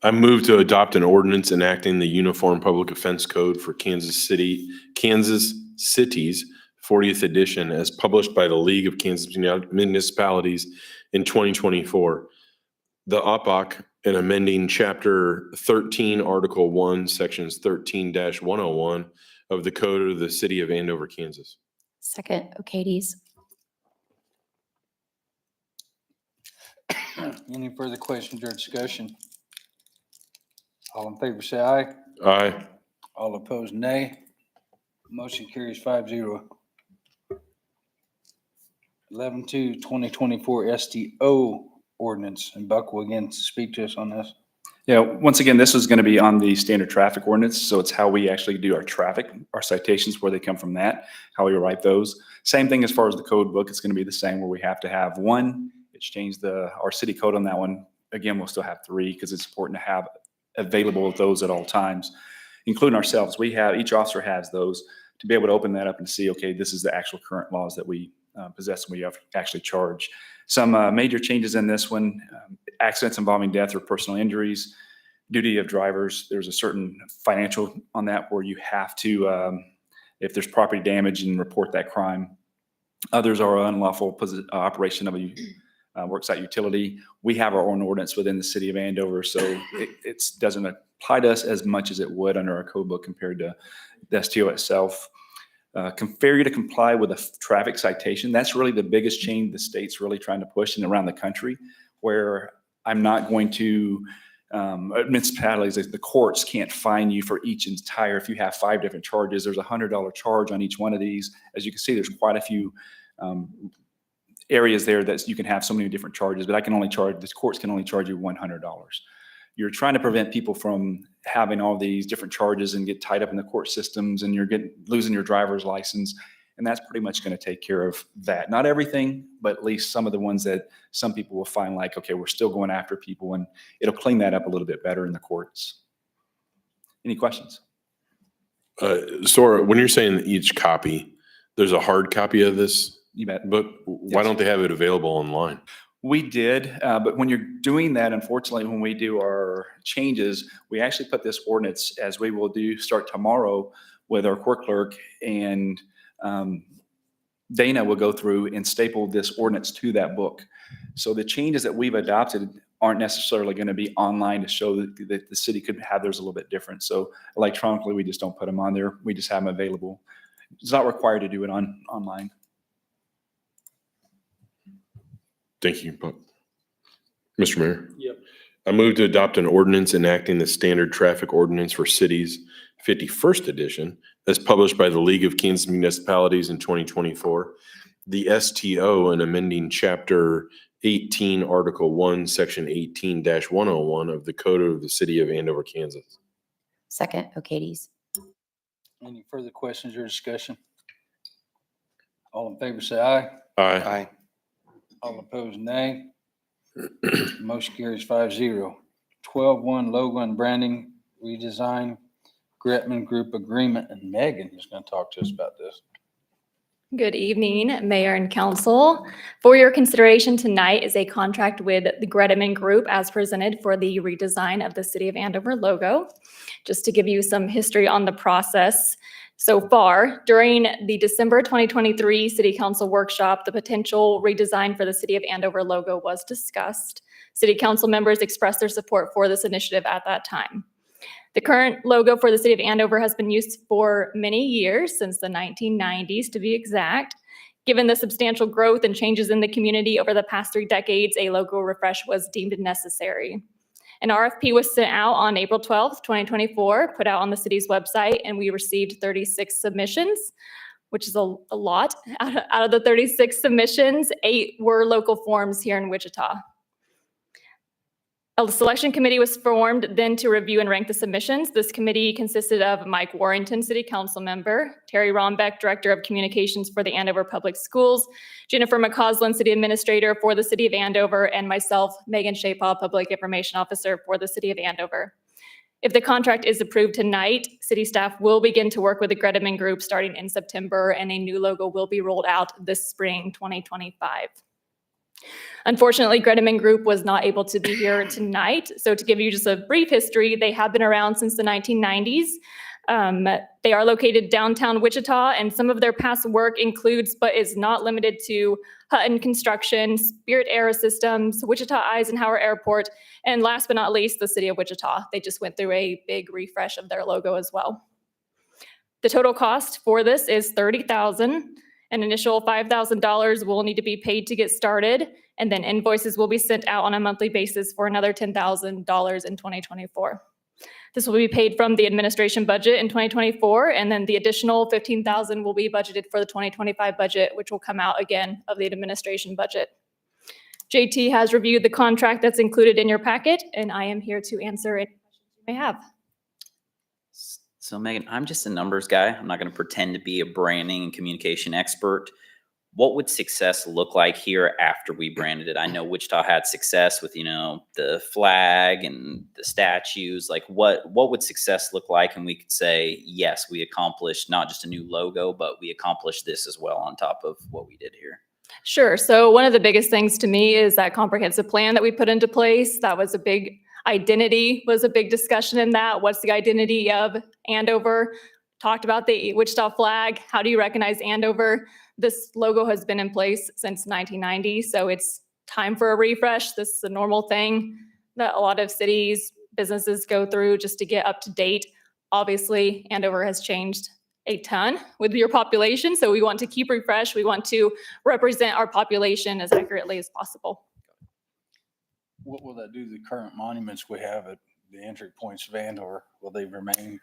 I move to adopt an ordinance enacting the Uniform Public Offense Code for Kansas City's 40th edition as published by the League of Kansas Municipalities in 2024. The OPOC and amending Chapter 13, Article 1, Sections 13-101 of the Code of the City of Andover, Kansas. Second, O'Cades. Any further questions or discussion? All in favor, say aye. Aye. All opposed, nay. Motion carries 5-0. 11/2/2024 STO ordinance, and Buck will again speak to us on this. Yeah, once again, this is going to be on the standard traffic ordinance. So it's how we actually do our traffic, our citations, where they come from that, how we write those. Same thing as far as the code book. It's going to be the same where we have to have one. It's changed our city code on that one. Again, we'll still have 3 because it's important to have available those at all times, including ourselves. Each officer has those to be able to open that up and see, okay, this is the actual current laws that we possess and we have actually charge. Some major changes in this one, accidents involving death or personal injuries, duty of drivers. There's a certain financial on that where you have to, if there's property damage, and report that crime. Others are unlawful operation of worksite utility. We have our own ordinance within the city of Andover, so it doesn't apply to us as much as it would under our code book compared to the STO itself. Failure to comply with a traffic citation. That's really the biggest change the state's really trying to push and around the country, where I'm not going to, municipalities, the courts can't fine you for each entire, if you have 5 different charges, there's $100 charge on each one of these. As you can see, there's quite a few areas there that you can have so many different charges, but the courts can only charge you $100. You're trying to prevent people from having all these different charges and get tied up in the court systems, and you're losing your driver's license. And that's pretty much going to take care of that. Not everything, but at least some of the ones that some people will find like, okay, we're still going after people, and it'll clean that up a little bit better in the courts. Any questions? Sora, when you're saying each copy, there's a hard copy of this You bet. book. Why don't they have it available online? We did, but when you're doing that, unfortunately, when we do our changes, we actually put this ordinance, as we will do start tomorrow with our court clerk, and Dana will go through and staple this ordinance to that book. So the changes that we've adopted aren't necessarily going to be online to show that the city could have theirs a little bit different. So electronically, we just don't put them on there. We just have them available. It's not required to do it online. Thank you, Mr. Mayor. Yep. I move to adopt an ordinance enacting the standard traffic ordinance for cities, 51st edition, as published by the League of Kansas Municipalities in 2024, the STO, and amending Chapter 18, Article 1, Section 18-101 of the Code of the City of Andover, Kansas. Second, O'Kades. Any further questions or discussion? All in favor, say aye. Aye. All opposed, nay. Motion carries 5-0. 12-1 logo and branding redesign, Gretman Group agreement, and Megan is going to talk to us about this. Good evening, Mayor and Council. For your consideration tonight is a contract with the Gretman Group as presented for the redesign of the City of Andover logo. Just to give you some history on the process so far, during the December 2023 City Council workshop, the potential redesign for the City of Andover logo was discussed. City Council members expressed their support for this initiative at that time. The current logo for the City of Andover has been used for many years, since the 1990s to be exact. Given the substantial growth and changes in the community over the past 3 decades, a logo refresh was deemed necessary. An RFP was sent out on April 12th, 2024, put out on the city's website, and we received 36 submissions, which is a lot. Out of the 36 submissions, 8 were local forms here in Wichita. A selection committee was formed then to review and rank the submissions. This committee consisted of Mike Warrington, City Council member, Terry Rombeck, Director of Communications for the Andover Public Schools, Jennifer McCausland, City Administrator for the City of Andover, and myself, Megan Shapaw, Public Information Officer for the City of Andover. If the contract is approved tonight, city staff will begin to work with the Gretman Group starting in September, and a new logo will be rolled out this spring 2025. Unfortunately, Gretman Group was not able to be here tonight. So to give you just a brief history, they have been around since the 1990s. They are located downtown Wichita, and some of their past work includes, but is not limited to, Hutton Construction, Spirit Air Systems, Wichita Eisenhower Airport, and last but not least, the City of Wichita. They just went through a big refresh of their logo as well. The total cost for this is $30,000. An initial $5,000 will need to be paid to get started, and then invoices will be sent out on a monthly basis for another $10,000 in 2024. This will be paid from the administration budget in 2024, and then the additional $15,000 will be budgeted for the 2025 budget, which will come out again of the administration budget. JT has reviewed the contract that's included in your packet, and I am here to answer any questions you may have. So Megan, I'm just a numbers guy. I'm not going to pretend to be a branding and communication expert. What would success look like here after we branded it? I know Wichita had success with, the flag and the statues. Like what would success look like? And we could say, yes, we accomplished not just a new logo, but we accomplished this as well on top of what we did here. Sure. So one of the biggest things to me is that comprehensive plan that we put into place. That was a big identity, was a big discussion in that. What's the identity of Andover? Talked about the Wichita flag. How do you recognize Andover? This logo has been in place since 1990, so it's time for a refresh. This is a normal thing that a lot of cities, businesses go through just to get up to date. Obviously, Andover has changed a ton with your population, so we want to keep refresh. We want to represent our population as accurately as possible. What will that do to the current monuments we have at the entry points of Andover? Will they remain?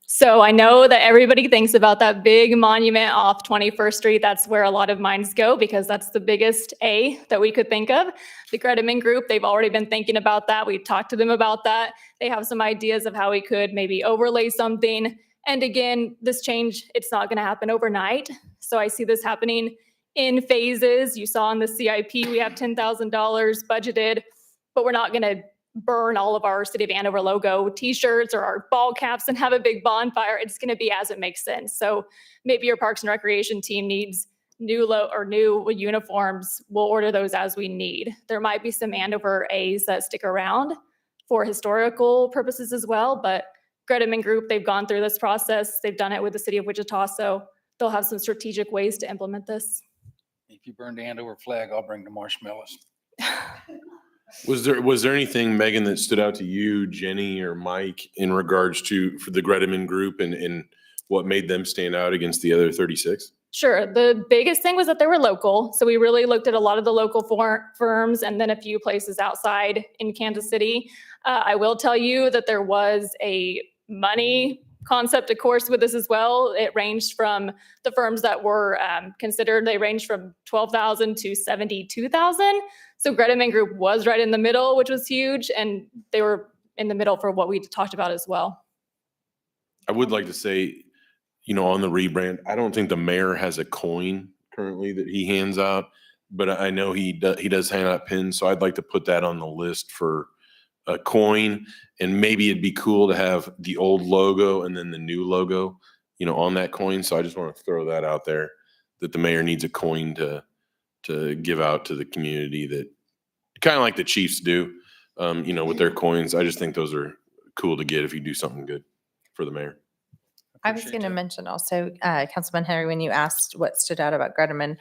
So I know that everybody thinks about that big monument off 21st Street. That's where a lot of minds go because that's the biggest A that we could think of. The Greteman Group, they've already been thinking about that. We've talked to them about that. They have some ideas of how we could maybe overlay something. And again, this change, it's not going to happen overnight. So I see this happening in phases. You saw in the CIP, we have $10,000 budgeted, but we're not going to burn all of our City of Andover logo t-shirts or our ball caps and have a big bonfire. It's going to be as it makes sense. So maybe your Parks and Recreation team needs new uniforms. We'll order those as we need. There might be some Andover A's that stick around for historical purposes as well, but Greteman Group, they've gone through this process. They've done it with the City of Wichita, so they'll have some strategic ways to implement this. If you burn the Andover flag, I'll bring the marshmallows. Was there anything, Megan, that stood out to you, Jenny or Mike, in regards to for the Greteman Group and what made them stand out against the other 36? Sure. The biggest thing was that they were local. So we really looked at a lot of the local firms and then a few places outside in Kansas City. I will tell you that there was a money concept, of course, with this as well. It ranged from the firms that were considered, they ranged from $12,000 to $72,000. So Greteman Group was right in the middle, which was huge. And they were in the middle for what we talked about as well. I would like to say, on the rebrand, I don't think the mayor has a coin currently that he hands out, but I know he does hand out pins. So I'd like to put that on the list for a coin, and maybe it'd be cool to have the old logo and then the new logo, on that coin. So I just want to throw that out there that the mayor needs a coin to give out to the community, that kind of like the Chiefs do, with their coins. I just think those are cool to get if you do something good for the mayor. I was going to mention also, Councilman Henry, when you asked what stood out about Greteman,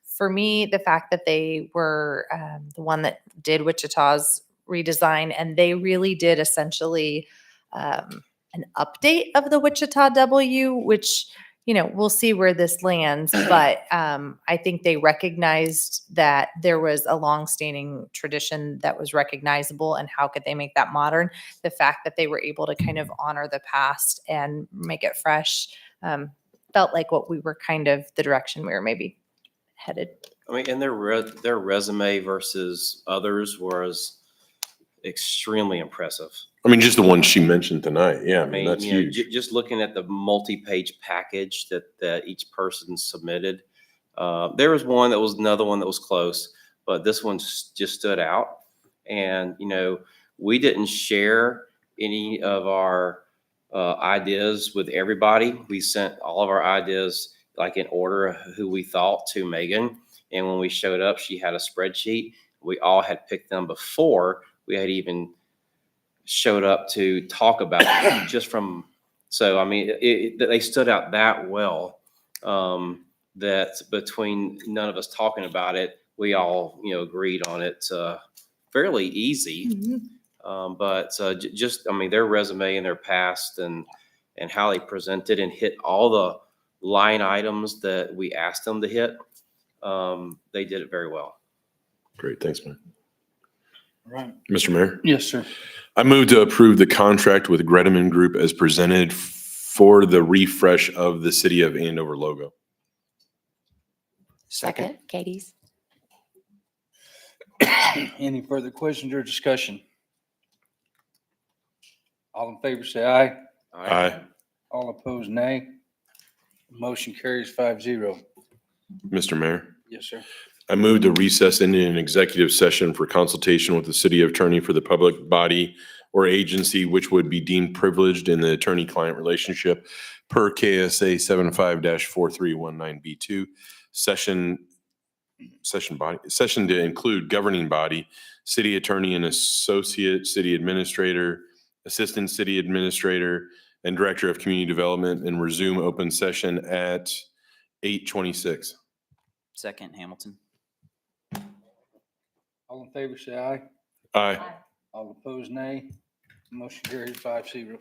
for me, the fact that they were the one that did Wichita's redesign, and they really did essentially an update of the Wichita W, which, we'll see where this lands, but I think they recognized that there was a longstanding tradition that was recognizable, and how could they make that modern? The fact that they were able to kind of honor the past and make it fresh felt like what we were the direction we were maybe headed. I mean, and their resume versus others was extremely impressive. I mean, just the one she mentioned tonight. Yeah, I mean, that's huge. Just looking at the multi-page package that each person submitted, there was another one that was close, but this one just stood out. And, we didn't share any of our ideas with everybody. We sent all of our ideas like in order of who we thought to Megan. And when we showed up, she had a spreadsheet. We all had picked them before we had even showed up to talk about it. So I mean, they stood out that well, that between none of us talking about it, we all, agreed on it, fairly easy. Their resume and their past and how they presented and hit all the line items that we asked them to hit, they did it very well. Great. Thanks, man. All right. Mr. Mayor? Yes, sir. I move to approve the contract with Greteman Group as presented for the refresh of the City of Andover logo. Second, Katie's. Any further questions or discussion? All in favor, say aye. Aye. All opposed, nay. Motion carries 5-0. Mr. Mayor? Yes, sir. I move to recess into an executive session for consultation with the city attorney for the public body or agency which would be deemed privileged in the attorney-client relationship per KSA 75-4319B2. Session to include governing body, city attorney and associate city administrator, assistant city administrator, and director of community development, and resume open session at 8:26. Second, Hamilton. All in favor, say aye. Aye. All opposed, nay. Motion carries 5-0.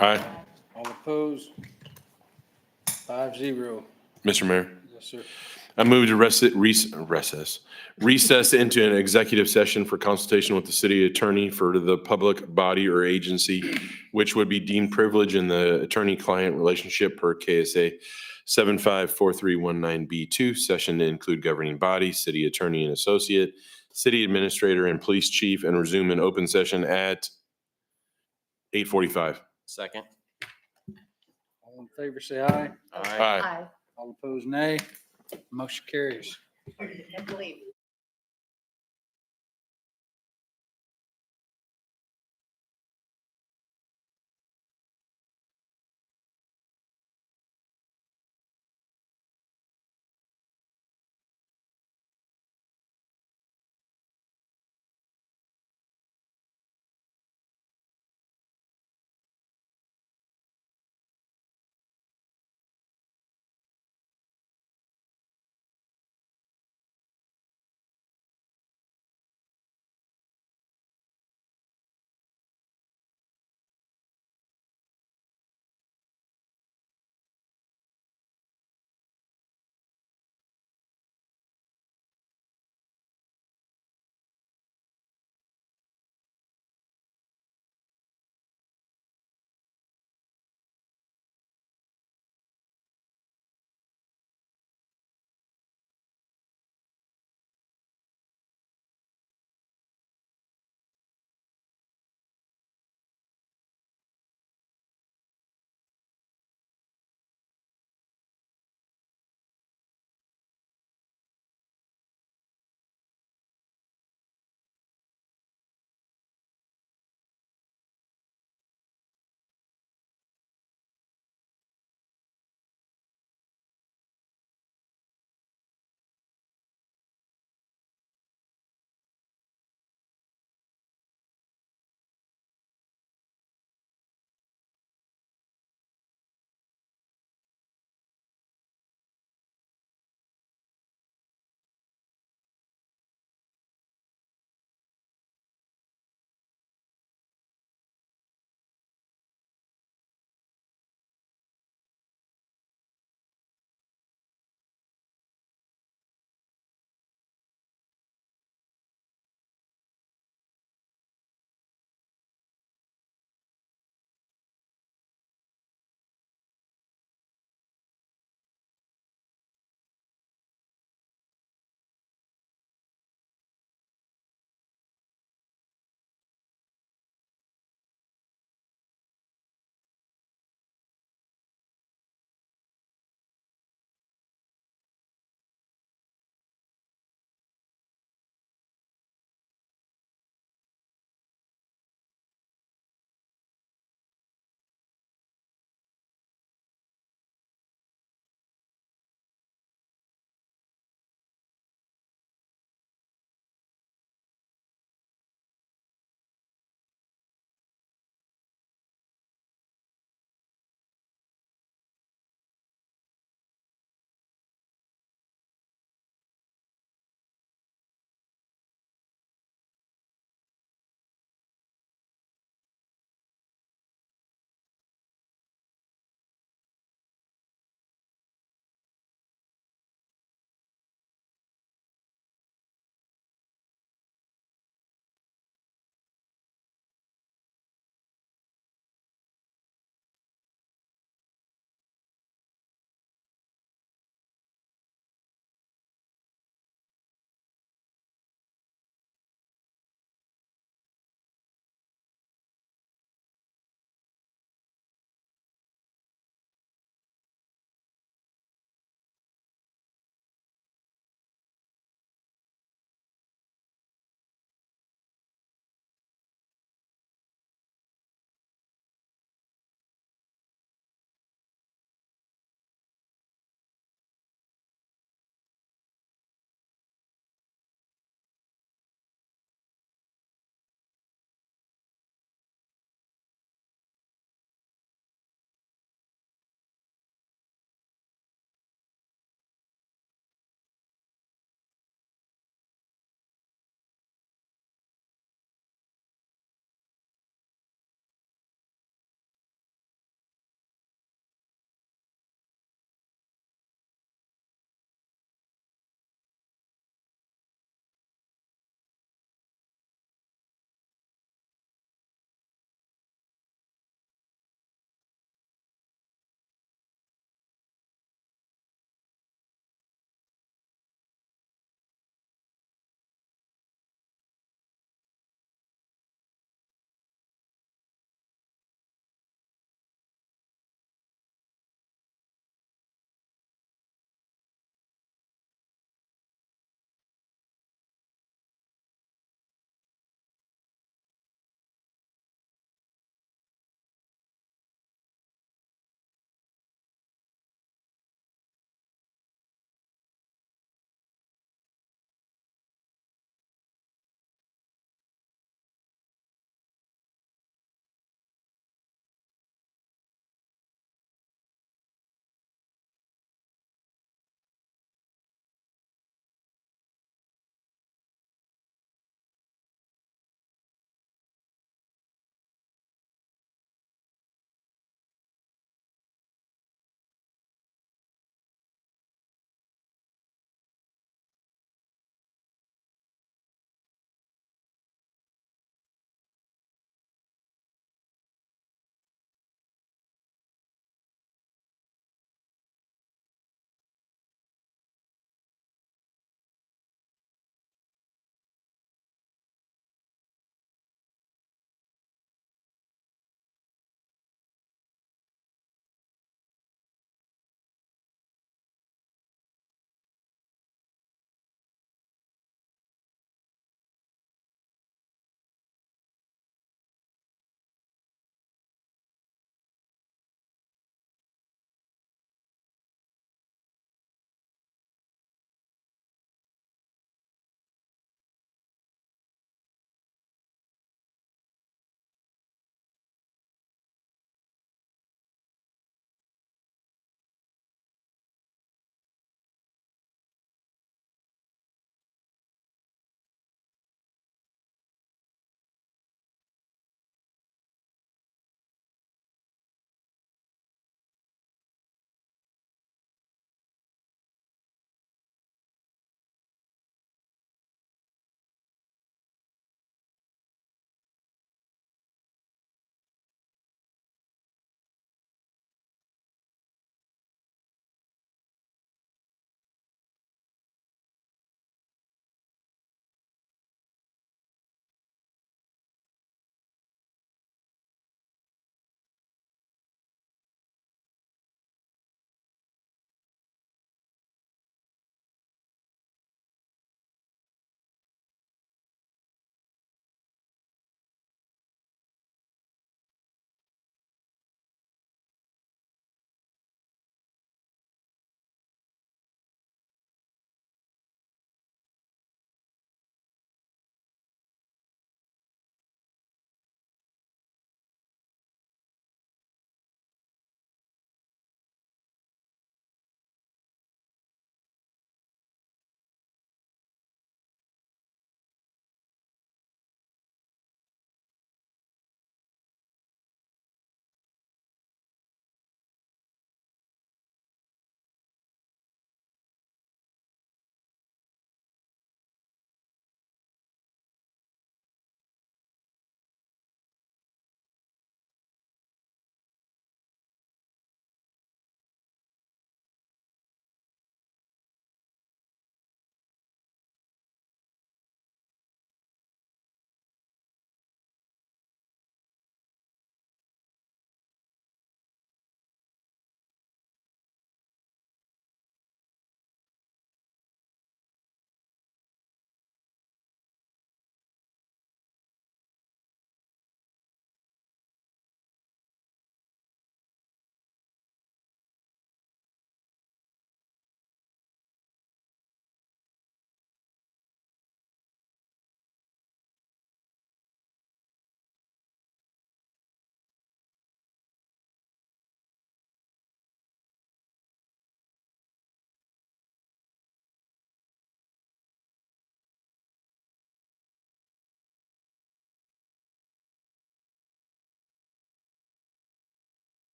Aye. All opposed? 5-0. Mr. Mayor, Yes, sir. I move to recess into an executive session for consultation with the city attorney for the public body or agency, which would be deemed privilege in the attorney-client relationship per KSA 754319B2, session to include governing body, city attorney and associate, city administrator and police chief, and resume an open session at 8:45. Second. All in favor, say aye. Aye. All opposed, nay. Motion carries.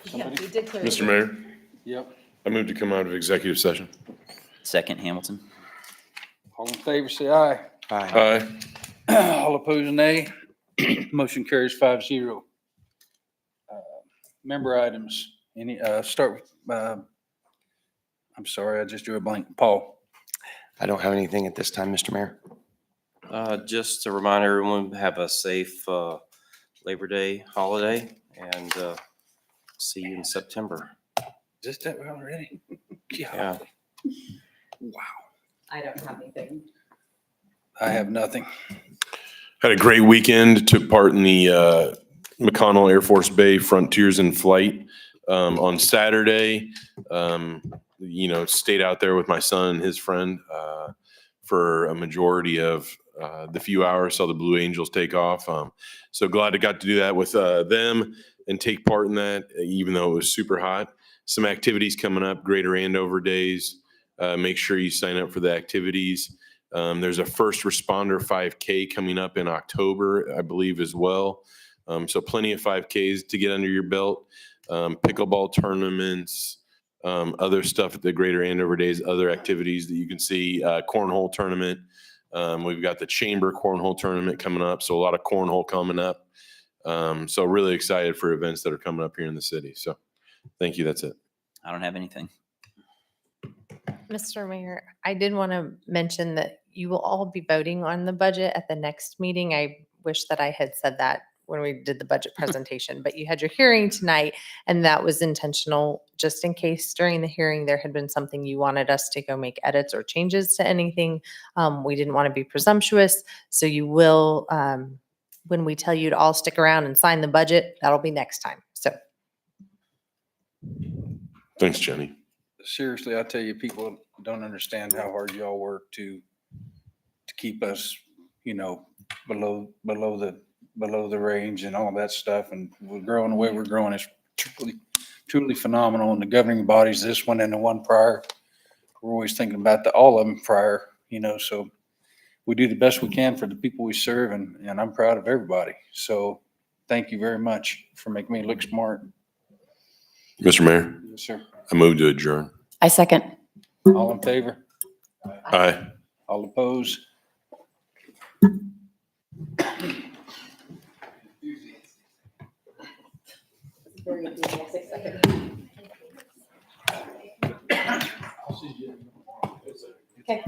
Somebody? Mr. Mayor, Yep. I move to come out of executive session. Second, Hamilton. All in favor, say aye. Aye. All opposed, nay. Motion carries 5-0. Member items, any, start with, I'm sorry, I just drew a blank. Paul. I don't have anything at this time, Mr. Mayor. Just to remind everyone, have a safe Labor Day holiday and see you in September. Just that already? Yeah. I don't have anything. I have nothing. Had a great weekend. Took part in the McConnell Air Force Bay Frontiers in Flight on Saturday. Stayed out there with my son and his friend for a majority of the few hours. Saw the Blue Angels take off. So glad I got to do that with them and take part in that, even though it was super hot. Some activities coming up, Greater Andover Days. Make sure you sign up for the activities. There's a first responder 5K coming up in October, I believe, as well. So plenty of 5Ks to get under your belt. Pickleball tournaments, other stuff at the Greater Andover Days, other activities that you can see. Cornhole tournament. We've got the Chamber Cornhole tournament coming up, so a lot of cornhole coming up. So really excited for events that are coming up here in the city. So thank you. That's it. I don't have anything. Mr. Mayor, I did want to mention that you will all be voting on the budget at the next meeting. I wish that I had said that when we did the budget presentation, but you had your hearing tonight and that was intentional, just in case during the hearing there had been something you wanted us to go make edits or changes to anything. We didn't want to be presumptuous. So you will, when we tell you to all stick around and sign the budget, that'll be next time. So Thanks, Jenny. Seriously, I tell you, people don't understand how hard y'all work to keep us, below the range and all that stuff. And we're growing the way we're growing. It's truly phenomenal. And the governing bodies, this one and the one prior, we're always thinking about all of them prior, so we do the best we can for the people we serve, and I'm proud of everybody. So thank you very much for making me look smart. Mr. Mayor, Yes, sir. I move to adjourn. I second. All in favor? Aye. All opposed? Okay.